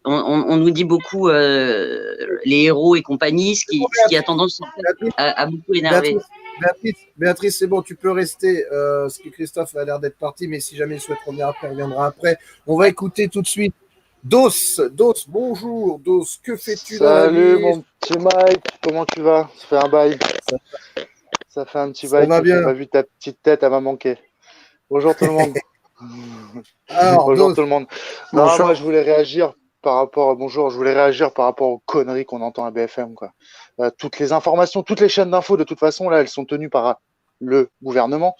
On nous dit beaucoup les héros et compagnie, ce qui a tendance à beaucoup énerver. Béatrice, c'est bon, tu peux rester. Parce que Christophe a l'air d'être parti, mais si jamais il souhaite revenir après, il reviendra après. On va écouter tout de suite Dos, bonjour. Dos, que fais-tu dans la vie? Salut mon petit Mike, comment tu vas? Ça fait un bail. Ça fait un petit bail que j'ai pas vu ta petite tête, elle m'a manqué. Bonjour tout le monde. Bonjour tout le monde. Non, moi je voulais réagir par rapport aux conneries qu'on entend à BFM, quoi. Toutes les informations, toutes les chaînes d'infos, de toute façon, là, elles sont tenues par le gouvernement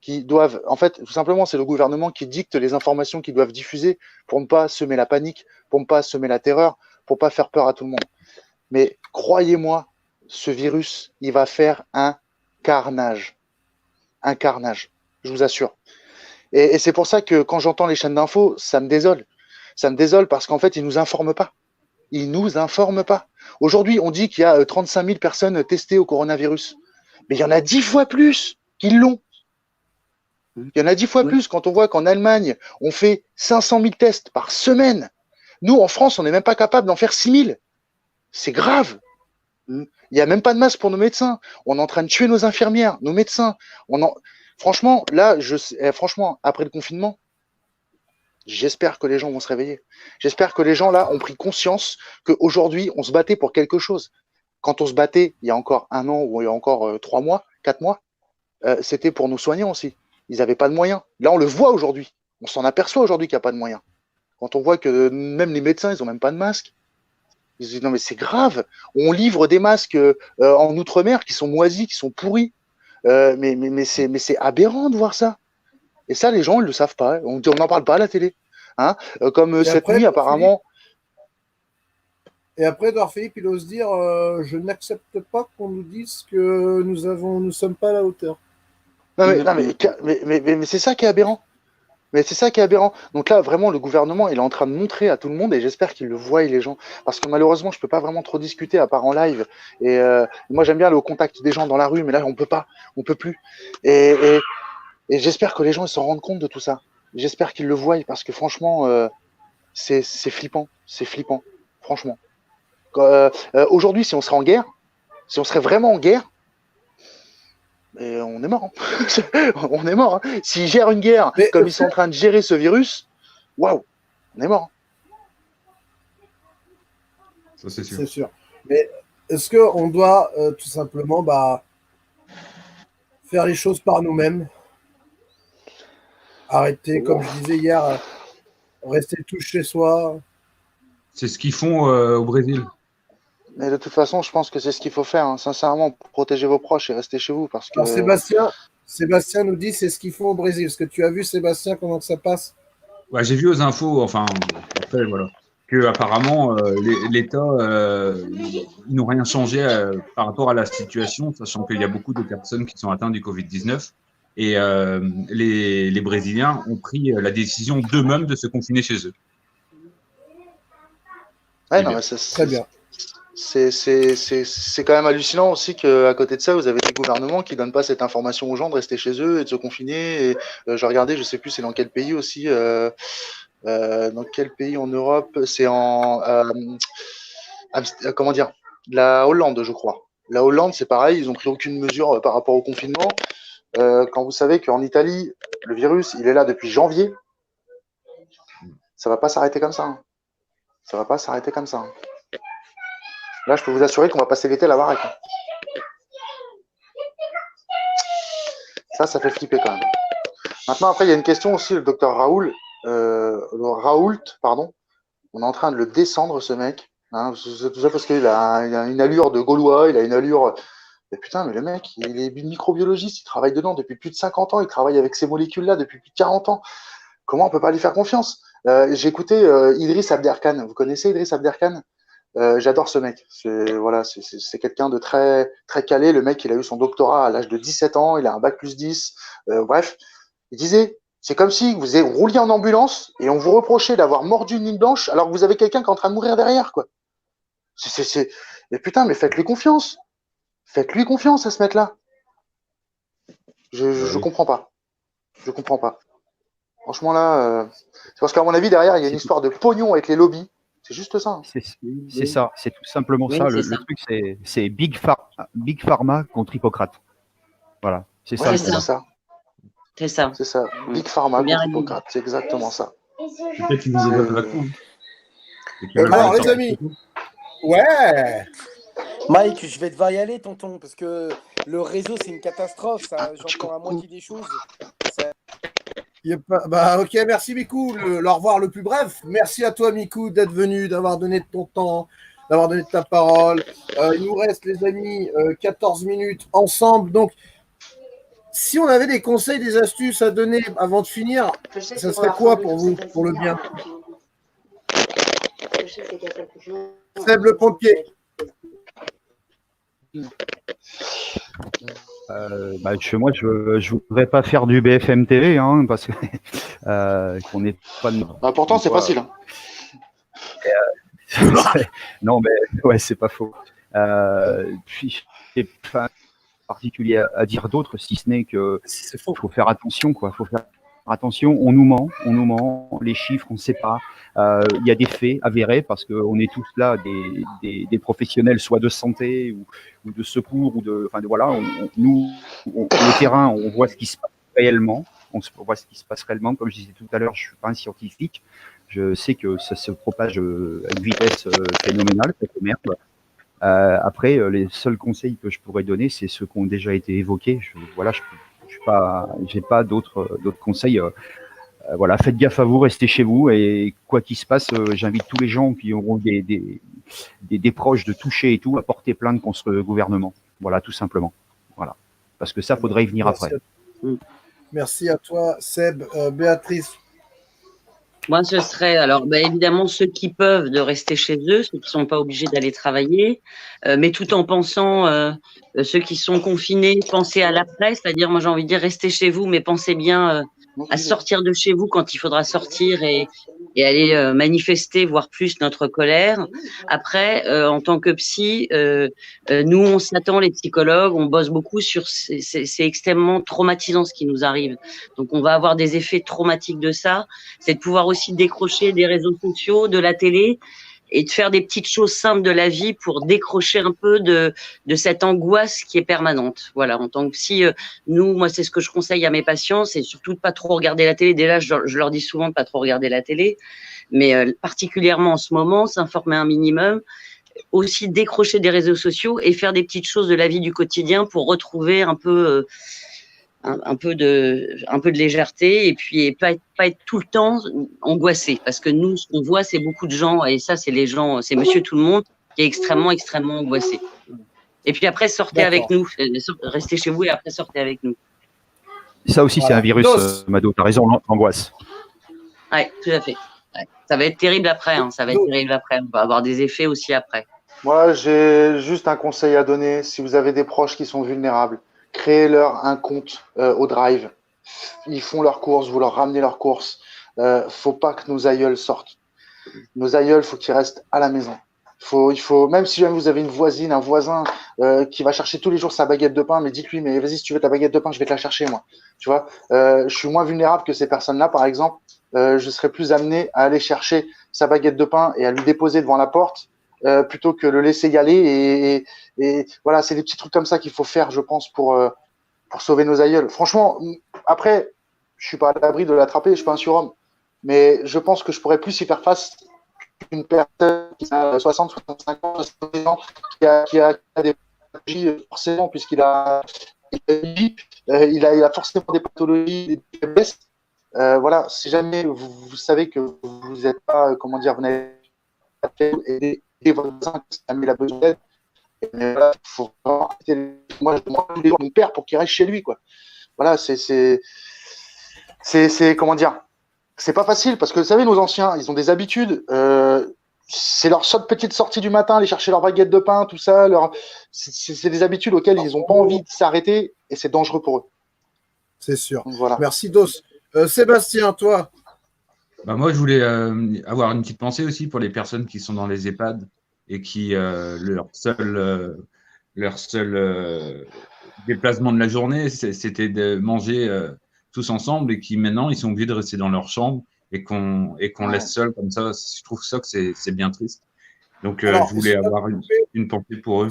qui doivent, en fait, tout simplement, c'est le gouvernement qui dicte les informations qu'ils doivent diffuser pour ne pas semer la panique, pour ne pas semer la terreur, pour ne pas faire peur à tout le monde. Mais croyez-moi, ce virus, il va faire un carnage. Un carnage, je vous assure. Et c'est pour ça que quand j'entends les chaînes d'infos, ça me désole. Ça me désole parce qu'en fait, ils nous informent pas. Ils nous informent pas. Aujourd'hui, on dit qu'il y a 35 000 personnes testées au coronavirus. Mais il y en a 10 fois plus qui l'ont. Il y en a 10 fois plus quand on voit qu'en Allemagne, on fait 500 000 tests par semaine. Nous, en France, on n'est même pas capable d'en faire 6 000. C'est grave. Il n'y a même pas de masque pour nos médecins. On est en train de tuer nos infirmières, nos médecins. Franchement, là, franchement, après le confinement, j'espère que les gens vont se réveiller. J'espère que les gens, là, ont pris conscience qu'aujourd'hui, on se battait pour quelque chose. Quand on se battait il y a encore 1 an ou il y a encore 3 mois, 4 mois, c'était pour nos soignants aussi. Ils n'avaient pas de moyens. Là, on le voit aujourd'hui. On s'en aperçoit aujourd'hui qu'il n'y a pas de moyens. Quand on voit que même les médecins, ils n'ont même pas de masque. Ils se disent non mais c'est grave. On livre des masques en Outre-mer qui sont moisis, qui sont pourris. Mais c'est aberrant de voir ça. Et ça, les gens, ils ne le savent pas. On n'en parle pas à la télé. Hein, comme cette nuit, apparemment. Et après, Edouard Philippe, il ose dire je n'accepte pas qu'on nous dise que nous sommes pas à la hauteur. Mais c'est ça qui est aberrant. Mais c'est ça qui est aberrant. Donc là, vraiment, le gouvernement, il est en train de montrer à tout le monde, et j'espère qu'ils le voient, les gens. Parce que malheureusement, je peux pas vraiment trop discuter à part en live. Et moi, j'aime bien aller au contact des gens dans la rue, mais là, on peut pas. On peut plus. Et j'espère que les gens ils s'en rendent compte de tout ça. J'espère qu'ils le voient, parce que franchement, c'est flippant. C'est flippant. Franchement. Aujourd'hui, si on serait en guerre, si on serait vraiment en guerre, et on est mort. Hein. On est mort. Hein. S'ils gèrent une guerre comme ils sont en train de gérer ce virus, waouh, on est mort. Ça, c'est sûr. C'est sûr. Mais est-ce qu'on doit tout simplement faire les choses par nous-mêmes? Arrêter, comme je disais hier, rester tous chez soi. C'est ce qu'ils font au Brésil. Mais de toute façon, je pense que c'est ce qu'il faut faire, hein. Sincèrement, protéger vos proches et rester chez vous. Parce que... Alors Sébastien nous dit c'est ce qu'ils font au Brésil. Est-ce que tu as vu, Sébastien, comment ça passe? Ouais, j'ai vu aux infos, enfin, après, voilà, que apparemment l'État, ils n'ont rien changé par rapport à la situation, sachant qu'il y a beaucoup de personnes qui sont atteintes du Covid-19. Et les Brésiliens ont pris la décision d'eux-mêmes de se confiner chez eux. Ouais, non, mais c'est très bien. C'est quand même hallucinant aussi qu'à côté de ça, vous avez des gouvernements qui ne donnent pas cette information aux gens de rester chez eux et de se confiner. Et, je regardais, je ne sais plus c'est dans quel pays aussi. Dans quel pays en Europe? C'est en... comment dire? La Hollande, je crois. La Hollande, c'est pareil, ils n'ont pris aucune mesure par rapport au confinement. Quand vous savez qu'en Italie, le virus, il est là depuis janvier. Ça va pas s'arrêter comme ça. Hein. Ça va pas s'arrêter comme ça. Hein. Là, je peux vous assurer qu'on va passer l'été à la baraque. Hein. Ça fait flipper quand même. Maintenant, après, il y a une question aussi, le docteur Raoult, pardon. On est en train de le descendre, ce mec. Hein, tout ça parce qu'il a une allure de Gaulois, il a une allure... Mais putain, mais le mec, il est microbiologiste, il travaille dedans depuis plus de 50 ans, il travaille avec ces molécules-là depuis plus de 40 ans. Comment on peut pas lui faire confiance? J'ai écouté Idriss Abderkane. Vous connaissez Idriss Abderkane? J'adore ce mec. C'est quelqu'un de très, très calé. Le mec, il a eu son doctorat à l'âge de 17 ans, il a un bac+10. Bref, il disait, c'est comme si vous rouliez en ambulance et on vous reprochait d'avoir mordu une ligne blanche alors que vous avez quelqu'un qui est en train de mourir derrière, quoi. Mais putain, mais faites-lui confiance. Faites-lui confiance à ce mec-là. Je comprends pas. Je comprends pas. Franchement, là, c'est parce qu'à mon avis, derrière, il y a une histoire de pognon avec les lobbies. C'est juste ça. Hein. C'est ça, c'est tout simplement ça. Le truc, c'est Big Pharma contre Hippocrate. Voilà, c'est ça. C'est ça. C'est ça. C'est ça. Big Pharma contre Hippocrate, c'est exactement ça. Peut-être qu'ils nous aident le vaccin. Alors, les amis. Ouais. Mike, je vais devoir y aller, tonton, parce que le réseau, c'est une catastrophe. J'entends la moitié des choses. Ok, merci Mikou. Au revoir le plus bref. Merci à toi, Mikou, d'être venu, d'avoir donné de ton temps, d'avoir donné de ta parole. Il nous reste, les amis, 14 minutes ensemble. Donc, si on avait des conseils, des astuces à donner avant de finir, ça serait quoi pour vous, pour le bien? Seb le pompier. Moi, je voudrais pas faire du BFM TV, hein, parce que qu'on n'est pas. Pourtant, c'est facile. Hein. Non, mais ouais, c'est pas faux. Puis, c'est pas particulier à dire d'autres, si ce n'est que faut faire attention, quoi. Faut faire attention. On nous ment. Les chiffres, on ne sait pas. Il y a des faits avérés parce qu'on est tous là des professionnels, soit de santé ou de secours voilà. Le terrain, on voit ce qui se passe réellement. On voit ce qui se passe réellement. Comme je disais tout à l'heure, je suis pas un scientifique. Je sais que ça se propage à une vitesse phénoménale, cette merde. Après, les seuls conseils que je pourrais donner, c'est ceux qui ont déjà été évoqués. J'ai pas d'autres conseils. Voilà, faites gaffe à vous, restez chez vous et quoi qu'il se passe, j'invite tous les gens qui auront des proches de toucher et tout à porter plainte contre le gouvernement. Voilà, tout simplement. Voilà, parce que ça, faudrait y venir après. Merci à toi, Seb. Béatrice. Moi, ce serait, évidemment, ceux qui peuvent de rester chez eux, ceux qui ne sont pas obligés d'aller travailler, mais tout en pensant, ceux qui sont confinés, pensez à l'après, c'est-à-dire, moi, j'ai envie de dire, restez chez vous, mais pensez bien à sortir de chez vous quand il faudra sortir et aller manifester, voire plus, notre colère. Après, en tant que psy, nous, on s'attend, les psychologues, on bosse beaucoup sur... C'est extrêmement traumatisant ce qui nous arrive. Donc, on va avoir des effets traumatiques de ça. C'est de pouvoir aussi décrocher des réseaux sociaux, de la télé, et de faire des petites choses simples de la vie pour décrocher un peu de cette angoisse qui est permanente. Voilà, en tant que psy, moi, c'est ce que je conseille à mes patients, c'est surtout de pas trop regarder la télé. Déjà, je leur dis souvent de pas trop regarder la télé, mais particulièrement en ce moment, s'informer un minimum, aussi décrocher des réseaux sociaux et faire des petites choses de la vie du quotidien pour retrouver un peu de légèreté et puis pas être tout le temps angoissé, parce que nous, ce qu'on voit, c'est beaucoup de gens, et ça, c'est les gens, c'est monsieur tout le monde qui est extrêmement angoissé. Et puis après, sortez avec nous, restez chez vous et après sortez avec nous. Ça aussi, c'est un virus, Mado, t'as raison, l'angoisse. Ouais, tout à fait. Ouais. Ça va être terrible après, ça va être terrible après, on va avoir des effets aussi après. Moi, j'ai juste un conseil à donner. Si vous avez des proches qui sont vulnérables, créez-leur un compte au Drive. Ils font leurs courses, vous leur ramenez leurs courses. Faut pas que nos aïeuls sortent. Nos aïeuls, faut qu'ils restent à la maison. Il faut, même si jamais vous avez une voisine, un voisin qui va chercher tous les jours sa baguette de pain, mais dites-lui, mais vas-y, si tu veux ta baguette de pain, je vais te la chercher, moi. Tu vois, je suis moins vulnérable que ces personnes-là, par exemple. Je serais plus amené à aller chercher sa baguette de pain et à lui déposer devant la porte plutôt que le laisser y aller. Et voilà, c'est des petits trucs comme ça qu'il faut faire, je pense, pour sauver nos aïeuls. Franchement, après, je suis pas à l'abri de l'attraper, je suis pas un surhomme. mais je pense que je pourrais plus y faire face qu'une personne qui a 60, 65 ans, 70 ans, qui a des pathologies, forcément, puisqu'il a, il a forcément des pathologies, des faiblesses. Voilà, si jamais vous savez que vous n'êtes pas, comment dire, vous n'avez pas fait aider votre voisin, si jamais il a besoin d'aide, voilà, faut vraiment arrêter. Moi, je demande tous les jours à mon père pour qu'il reste chez lui, quoi. Voilà, c'est comment dire, c'est pas facile parce que vous savez, nos anciens, ils ont des habitudes. C'est leur seule petite sortie du matin, aller chercher leur baguette de pain, tout ça. C'est des habitudes auxquelles ils n'ont pas envie de s'arrêter et c'est dangereux pour eux. C'est sûr. Donc, voilà. Merci Dos. Sébastien, toi? Bah moi, je voulais avoir une petite pensée aussi pour les personnes qui sont dans les EHPAD et qui leur seul déplacement de la journée, c'était de manger tous ensemble et qui maintenant ils sont obligés de rester dans leur chambre et qu'on laisse seuls comme ça. Je trouve ça que c'est bien triste. Donc Alors, je voulais avoir une pensée pour eux.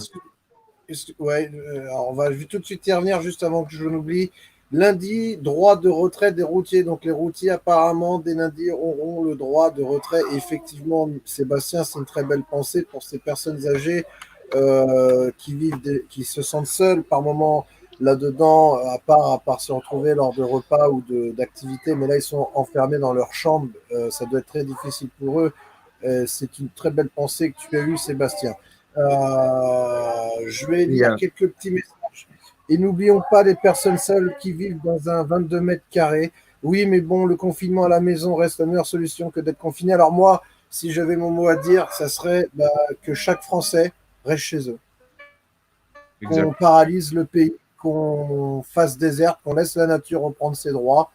Ouais, alors je vais tout de suite y revenir juste avant que je l'oublie. Lundi, droit de retrait des routiers. Donc les routiers, apparemment, dès lundi, auront le droit de retrait. Et effectivement, Sébastien, c'est une très belle pensée pour ces personnes âgées qui se sentent seules par moment là-dedans, à part se retrouver lors de repas ou d'activités. Mais là, ils sont enfermés dans leur chambre. Ça doit être très difficile pour eux. C'est une très belle pensée que tu as eue, Sébastien. Je vais lire quelques petits messages. Et n'oublions pas les personnes seules qui vivent dans un 22 mètres carrés. Oui, mais bon, le confinement à la maison reste la meilleure solution que d'être confiné. Alors moi, si j'avais mon mot à dire, ça serait que chaque Français reste chez eux. Qu'on paralyse le pays, qu'on fasse désert, qu'on laisse la nature reprendre ses droits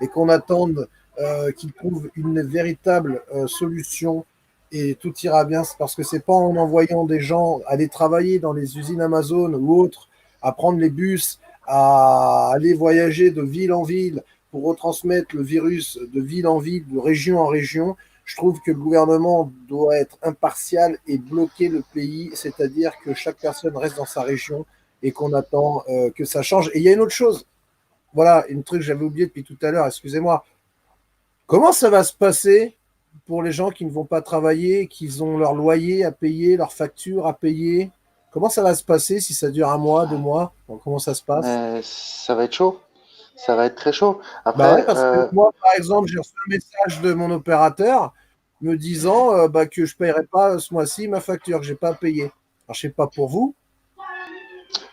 et qu'on attende qu'ils trouvent une véritable solution et tout ira bien. Parce que c'est pas en envoyant des gens aller travailler dans les usines Amazon ou autres, à prendre les bus, à aller voyager de ville en ville pour retransmettre le virus de ville en ville, de région en région. Je trouve que le gouvernement doit être impartial et bloquer le pays, c'est-à-dire que chaque personne reste dans sa région et qu'on attend que ça change. Et il y a une autre chose, voilà, une truc que j'avais oublié depuis tout à l'heure, excusez-moi. Comment ça va se passer pour les gens qui ne vont pas travailler, qui ont leur loyer à payer, leurs factures à payer? Comment ça va se passer si ça dure 1 mois, 2 mois? Comment ça se passe? Ça va être chaud. Ça va être très chaud. Après, ouais, parce que moi, par exemple, j'ai reçu un message de mon opérateur me disant que je ne paierai pas ce mois-ci ma facture, que je n'ai pas à payer. Alors, je ne sais pas pour vous.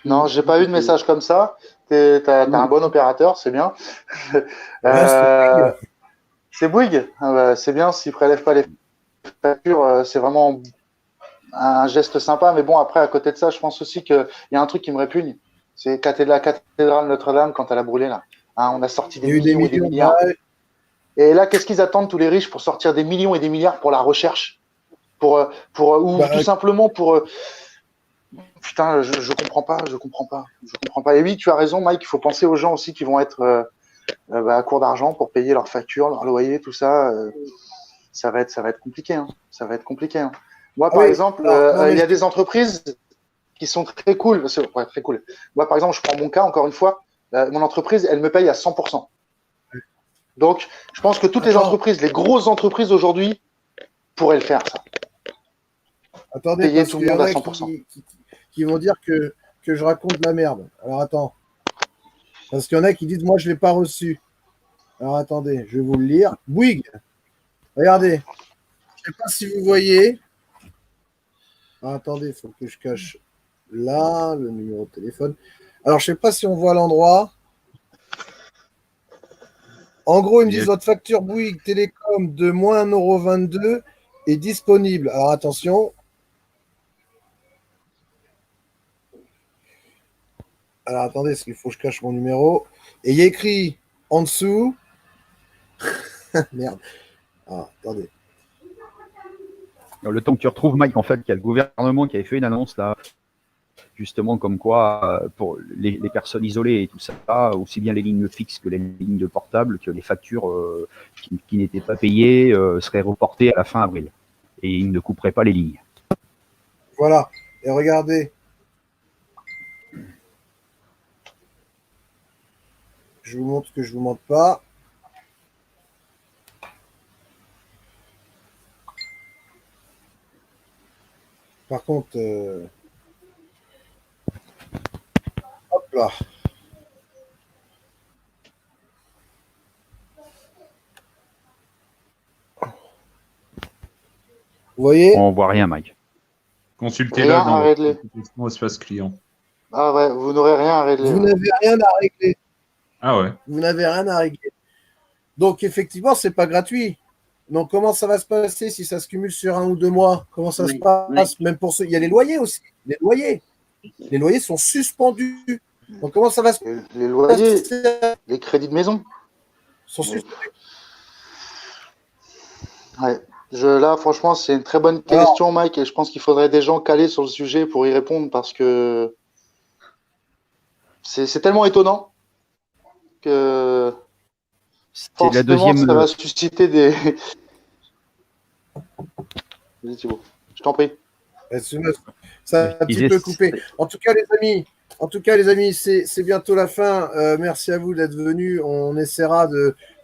Non, j'ai pas eu de message comme ça. T'as un bon opérateur, c'est bien. C'est Bouygues. C'est bien, s'ils ne prélèvent pas les factures, c'est vraiment un geste sympa. Mais bon, après, à côté de ça, je pense aussi qu'il y a un truc qui me répugne. C'est la cathédrale Notre-Dame quand elle a brûlé là. Hein, on a sorti des millions et des milliards. Et là, qu'est-ce qu'ils attendent tous les riches pour sortir des millions et des milliards pour la recherche, ou tout simplement pour. Putain, je comprends pas. Et oui, tu as raison, Mike. Il faut penser aux gens aussi qui vont être à court d'argent pour payer leurs factures, leur loyer, tout ça. Ça va être compliqué. Hein. Ça va être compliqué. Hein. Moi, par exemple, il y a des entreprises qui sont très cool. Ouais, très cool. Moi, par exemple, je prends mon cas, encore une fois, mon entreprise, elle me paye à 100%. Donc, je pense que toutes les entreprises, les grosses entreprises aujourd'hui, pourraient le faire, ça. Attendez, payer tout le monde à 100%. Qui vont dire que je raconte de la merde. Alors, attends. Parce qu'il y en a qui disent, moi, je ne l'ai pas reçu. Alors, attendez, je vais vous le lire. Bouygues, regardez. Je ne sais pas si vous voyez. Alors, attendez, il faut que je cache là le numéro de téléphone. Alors, je ne sais pas si on voit l'endroit. En gros, ils me disent votre facture Bouygues Télécom de moins 1,22 € est disponible. Alors, attention. Alors, attendez, parce qu'il faut que je cache mon numéro. Et il y a écrit en dessous. Merde. Ah, attendez. Le temps que tu retrouves, Mike, en fait, il y a le gouvernement qui avait fait une annonce là, justement comme quoi pour les personnes isolées et tout ça, aussi bien les lignes fixes que les lignes de portable, que les factures qui n'étaient pas payées seraient reportées à la fin avril. Et ils ne couperaient pas les lignes. Voilà. Et regardez. Je vous montre que je ne vous montre pas. Par contre, hop là. Vous voyez? On voit rien, Mike. Consultez-le Rien à dans régler. votre espace client. Ah ouais, vous n'aurez rien à régler. Vous n'avez rien à régler. Ah ouais. Vous n'avez rien à régler. Donc, effectivement, c'est pas gratuit. Donc, comment ça va se passer si ça se cumule sur 1 ou 2 mois? Comment ça se passe? Même pour ceux. Il y a les loyers aussi. Les loyers. Les loyers sont suspendus. Donc, comment ça va se passer? Les loyers, les crédits de maison sont suspendus. Ouais. Là, franchement, c'est une très bonne question, Mike, et je pense qu'il faudrait des gens calés sur le sujet pour y répondre parce que c'est tellement étonnant que forcément, la deuxième... ça va susciter des... Vas-y, Thibaut, je t'en prie. Ça a un petit peu coupé. En tout cas, les amis, c'est bientôt la fin. Merci à vous d'être venus. On essaiera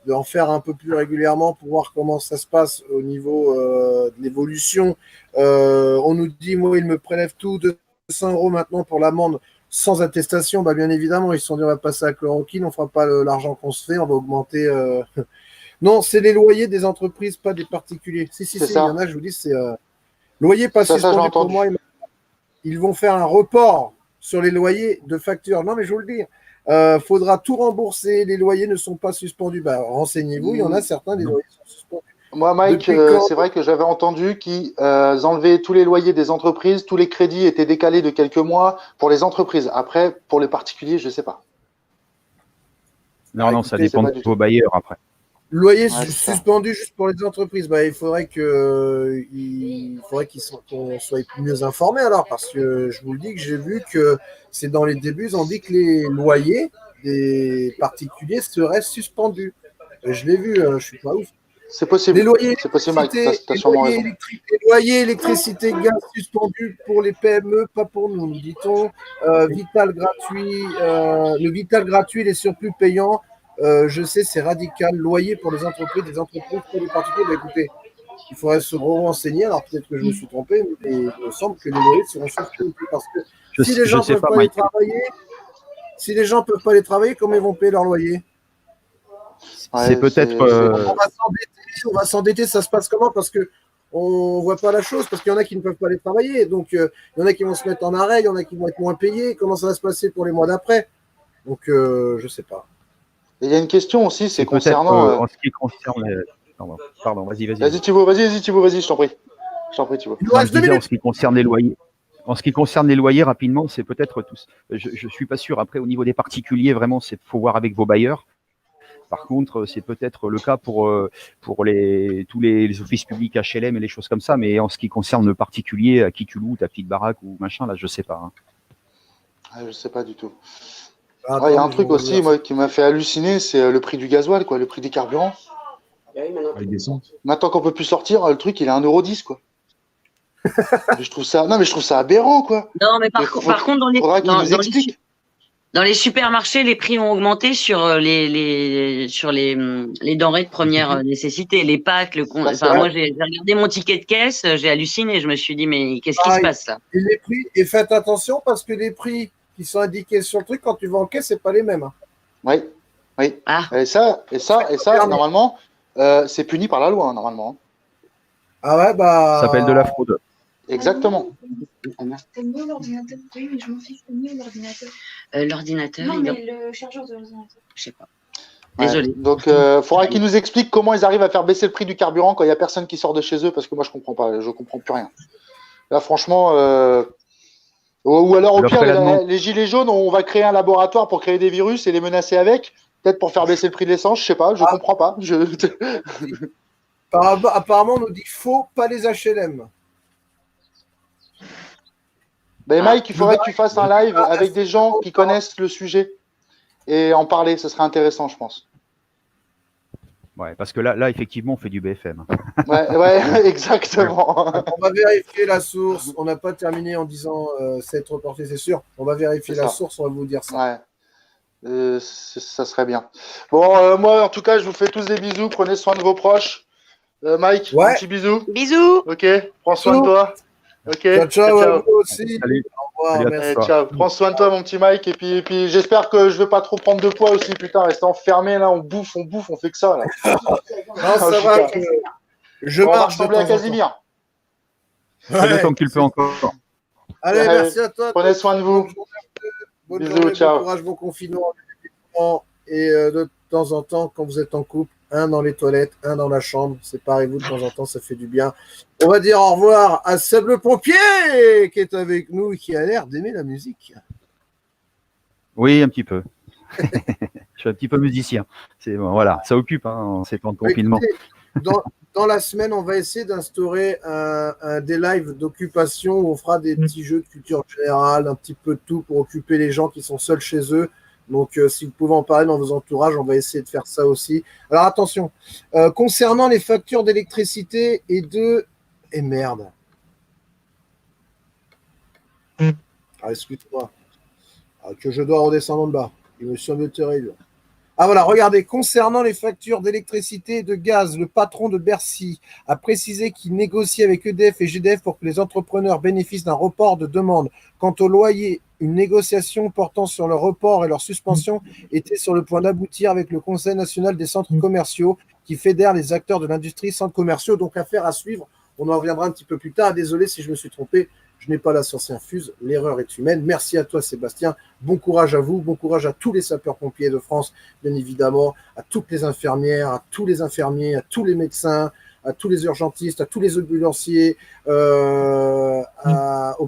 d'en faire un peu plus régulièrement pour voir comment ça se passe au niveau de l'évolution. On nous dit, moi, ils me prélèvent tout, 200 € maintenant pour l'amende sans attestation. Bah, bien évidemment, ils se sont dit, on va passer à chloroquine, on ne fera pas l'argent qu'on se fait, on va augmenter. Non, c'est les loyers des entreprises, pas des particuliers. Si, il y en a, je vous dis, c'est loyer pas suspendu pour moi. Ils vont faire un report sur les loyers de facture. Non, mais je vous le dis. Faudra tout rembourser, les loyers ne sont pas suspendus. Bah, renseignez-vous, il y en a certains, les loyers sont suspendus. Moi, Mike, c'est vrai que j'avais entendu qu'ils enlevaient tous les loyers des entreprises, tous les crédits étaient décalés de quelques mois pour les entreprises. Après, pour les particuliers, je ne sais pas. Non, ça dépend de vos bailleurs après. Loyer suspendu juste pour les entreprises. Bah, il faudrait qu'on soit mieux informés alors, parce que je vous le dis que j'ai vu que c'est dans les débuts, ils ont dit que les loyers des particuliers seraient suspendus. Je l'ai vu, je suis pas ouf. C'est possible. Les loyers, c'est possible, Mike. T'as sûrement raison. Les loyers, électricité, gaz suspendus pour les PME, pas pour nous, nous dit-on. Vital gratuit, le Vital gratuit, les surplus payants. Je sais, c'est radical. Loyer pour les entreprises, des entreprises pour les particuliers. Bah, écoutez, il faudrait se renseigner. Alors peut-être que je me suis trompé, mais il me semble que les loyers seront suspendus parce que si les gens peuvent pas les travailler, comment ils vont payer leur loyer? C'est peut-être. On va s'endetter. Ça se passe comment? Parce que on voit pas la chose, parce qu'il y en a qui ne peuvent pas aller travailler. Donc il y en a qui vont se mettre en arrêt, il y en a qui vont être moins payés. Comment ça va se passer pour les mois d'après? Donc je sais pas. Il y a une question aussi, c'est concernant. En ce qui concerne. Pardon, vas-y. Vas-y, Thibaut, je t'en prie. Thibaut. En ce qui concerne les loyers. En ce qui concerne les loyers, rapidement, c'est peut-être tous. Je suis pas sûr. Après, au niveau des particuliers, vraiment, faut voir avec vos bailleurs. Par contre, c'est peut-être le cas pour tous les offices publics HLM et les choses comme ça. Mais en ce qui concerne le particulier, à qui tu loues ta petite baraque ou machin, là, je sais pas. Hein. Ah, je sais pas du tout. Il y a un truc aussi, moi, qui m'a fait halluciner, c'est le prix du gasoil, quoi, le prix des carburants. Maintenant qu'on peut plus sortir, le truc, il est à 1,10 €, quoi. je trouve ça aberrant, quoi. Non, mais par contre, dans les supermarchés, les prix ont augmenté sur les denrées de première nécessité, les pâtes, moi, j'ai regardé mon ticket de caisse, j'ai halluciné, je me suis dit, mais qu'est-ce qui se passe là? Et les prix, et faites attention parce que les prix qui sont indiqués sur le truc, quand tu vas en caisse, c'est pas les mêmes. Hein. Oui. Ah. Et ça, normalement, c'est puni par la loi, hein, normalement. Ah ouais, bah. Ça s'appelle de la fraude. Exactement. C'est mieux l'ordinateur. Oui, mais je m'en fiche, c'est mieux l'ordinateur. L'ordinateur. Non, mais le chargeur de l'ordinateur. Je sais pas. Ouais. Désolé. Donc, il faudra qu'ils nous expliquent comment ils arrivent à faire baisser le prix du carburant quand il n'y a personne qui sort de chez eux, parce que moi, je comprends pas. Je comprends plus rien. Là, franchement. Ou alors, au pire, les gilets jaunes, on va créer un laboratoire pour créer des virus et les menacer avec, peut-être pour faire baisser le prix de l'essence, je sais pas, je comprends pas. Apparemment, on nous dit faux, pas les HLM. Ben Mike, il faudrait que tu fasses un live avec des gens qui connaissent le sujet et en parler, ce serait intéressant, je pense. Ouais, parce que là, effectivement, on fait du BFM. Ouais, exactement. On va vérifier la source. On n'a pas terminé en disant c'est reporté, c'est sûr. On va vérifier la source, on va vous dire ça. Ouais. Ça serait bien. Bon, moi, en tout cas, je vous fais tous des bisous. Prenez soin de vos proches. Mike, un petit bisou. Bisous. Ok, prends soin de toi. Ok. Ciao à vous aussi. Salut. Au revoir. Salut à Merci. toi. Ciao. Prends soin de toi, mon petit Mike. Et puis j'espère que je vais pas trop prendre de poids aussi. Putain, rester enfermé là, on bouffe, on fait que ça là. Non, ça va. Je On va marche de ressembler à temps en temps. Casimir. Très bien, Ouais. tant que tu le peux encore. Allez, merci à toi. Prenez soin de vous. Bonne Bisous, journée, ciao. bon courage, bon confinement. Et de temps en temps, quand vous êtes en couple, un dans les toilettes, un dans la chambre. Séparez-vous de temps en temps, ça fait du bien. On va dire au revoir à Seb le pompier qui est avec nous et qui a l'air d'aimer la musique. Oui, un petit peu. Je suis un petit peu musicien. C'est bon, voilà, ça occupe en ces temps de confinement. Écoutez, dans la semaine, on va essayer d'instaurer des lives d'occupation où on fera des petits jeux de culture générale, un petit peu de tout pour occuper les gens qui sont seuls chez eux. Donc, si vous pouvez en parler dans vos entourages, on va essayer de faire ça aussi. Alors, attention, concernant les factures d'électricité et de... Et merde. Ah, excuse-moi. Ah, que je dois redescendre en bas. Il me semble terrible. Ah voilà, regardez, concernant les factures d'électricité et de gaz, le patron de Bercy a précisé qu'il négocie avec EDF et GDF pour que les entrepreneurs bénéficient d'un report de demande. Quant au loyer, une négociation portant sur le report et leur suspension était sur le point d'aboutir avec le Conseil national des centres commerciaux qui fédère les acteurs de l'industrie centres commerciaux. Donc affaire à suivre, on en reviendra un petit peu plus tard. Désolé si je me suis trompé. Je n'ai pas la science infuse, l'erreur est humaine. Merci à toi, Sébastien. Bon courage à vous, bon courage à tous les sapeurs-pompiers de France, bien évidemment, à toutes les infirmières, à tous les infirmiers, à tous les médecins, à tous les urgentistes, à tous les ambulanciers, aux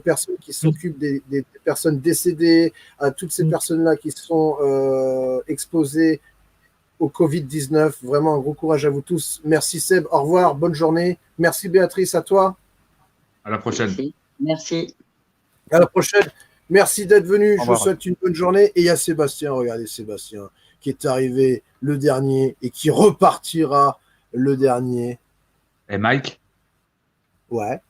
personnes qui s'occupent des personnes décédées, à toutes ces personnes-là qui sont exposées au Covid-19. Vraiment, un gros courage à vous tous. Merci Seb, au revoir, bonne journée. Merci Béatrice, à toi. À la prochaine. Merci. À la prochaine. Merci d'être venu. Je vous revoir. souhaite une bonne journée. Et il y a Sébastien, regardez Sébastien, qui est arrivé le dernier et qui repartira le dernier. Et Mike, Ouais.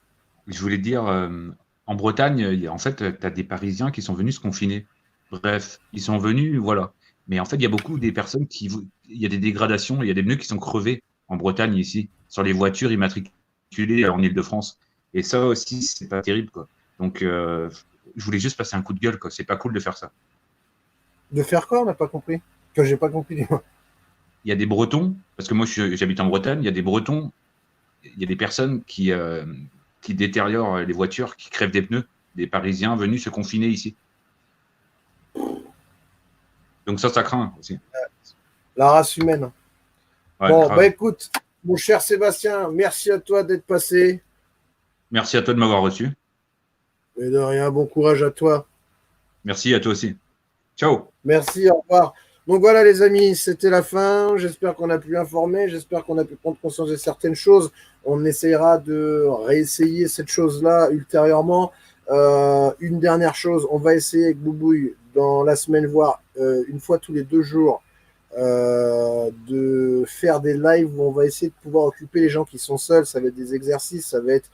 je voulais dire, en Bretagne, en fait, tu as des Parisiens qui sont venus se confiner. Bref, ils sont venus, voilà. Mais en fait, il y a beaucoup des personnes il y a des dégradations, il y a des pneus qui sont crevés en Bretagne ici, sur les voitures immatriculées en Ile-de-France. Et ça aussi, c'est pas terrible, quoi. Donc, je voulais juste passer un coup de gueule, quoi. C'est pas cool de faire ça. De faire quoi? On n'a pas compris. Que j'ai pas compris. Dis-moi. Il y a des Bretons, parce que moi, j'habite en Bretagne, il y a des Bretons, il y a des personnes qui détériorent les voitures, qui crèvent des pneus, des Parisiens venus se confiner ici. Donc ça craint aussi. La race humaine. Ouais, bon, grave. bah écoute, mon cher Sébastien, merci à toi d'être passé. Merci à toi de m'avoir reçu. Et de rien, bon courage à toi. Merci à toi aussi. Ciao. Merci, au revoir. Donc voilà les amis, c'était la fin. J'espère qu'on a pu informer, j'espère qu'on a pu prendre conscience de certaines choses. On essayera de réessayer cette chose-là ultérieurement. Une dernière chose, on va essayer avec Boubouille dans la semaine, voire une fois tous les 2 jours, de faire des lives où on va essayer de pouvoir occuper les gens qui sont seuls. Ça va être des exercices, ça va être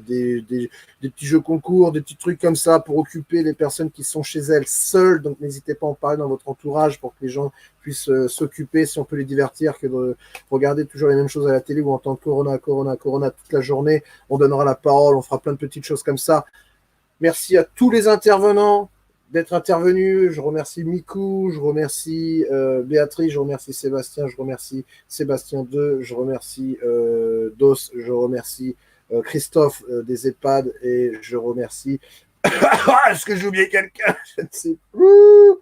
des petits jeux concours, des petits trucs comme ça pour occuper les personnes qui sont chez elles seules. Donc n'hésitez pas à en parler dans votre entourage pour que les gens puissent s'occuper, si on peut les divertir, que de regarder toujours les mêmes choses à la télé ou entendre Corona toute la journée. On donnera la parole, on fera plein de petites choses comme ça. Merci à tous les intervenants d'être intervenus. Je remercie Mikou, je remercie Béatrice, je remercie Sébastien, je remercie Sébastien 2, je remercie Dos, je remercie Christophe des EHPAD et je remercie... Est-ce que j'ai oublié quelqu'un? Je ne sais plus.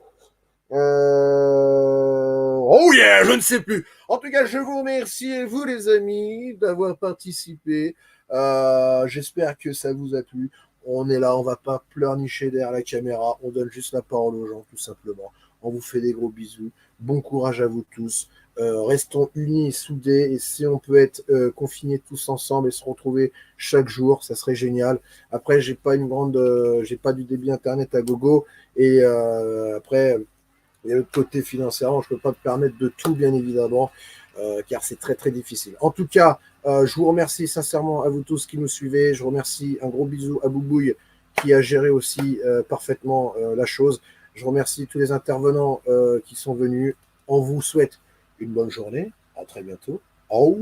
Oh yeah, je ne sais plus. En tout cas, je vous remercie, vous les amis, d'avoir participé. J'espère que ça vous a plu. On est là, on va pas pleurnicher derrière la caméra, on donne juste la parole aux gens, tout simplement. On vous fait des gros bisous. Bon courage à vous tous. Restons unis et soudés. Et si on peut être confinés tous ensemble et se retrouver chaque jour, ça serait génial. Après, j'ai pas du débit internet à gogo. Et après, il y a l'autre côté financièrement, je peux pas me permettre de tout, bien évidemment. Car c'est très très difficile. En tout cas, je vous remercie sincèrement à vous tous qui nous suivez. Je remercie un gros bisou à Boubouille qui a géré aussi parfaitement la chose. Je remercie tous les intervenants qui sont venus. On vous souhaite une bonne journée. À très bientôt. Au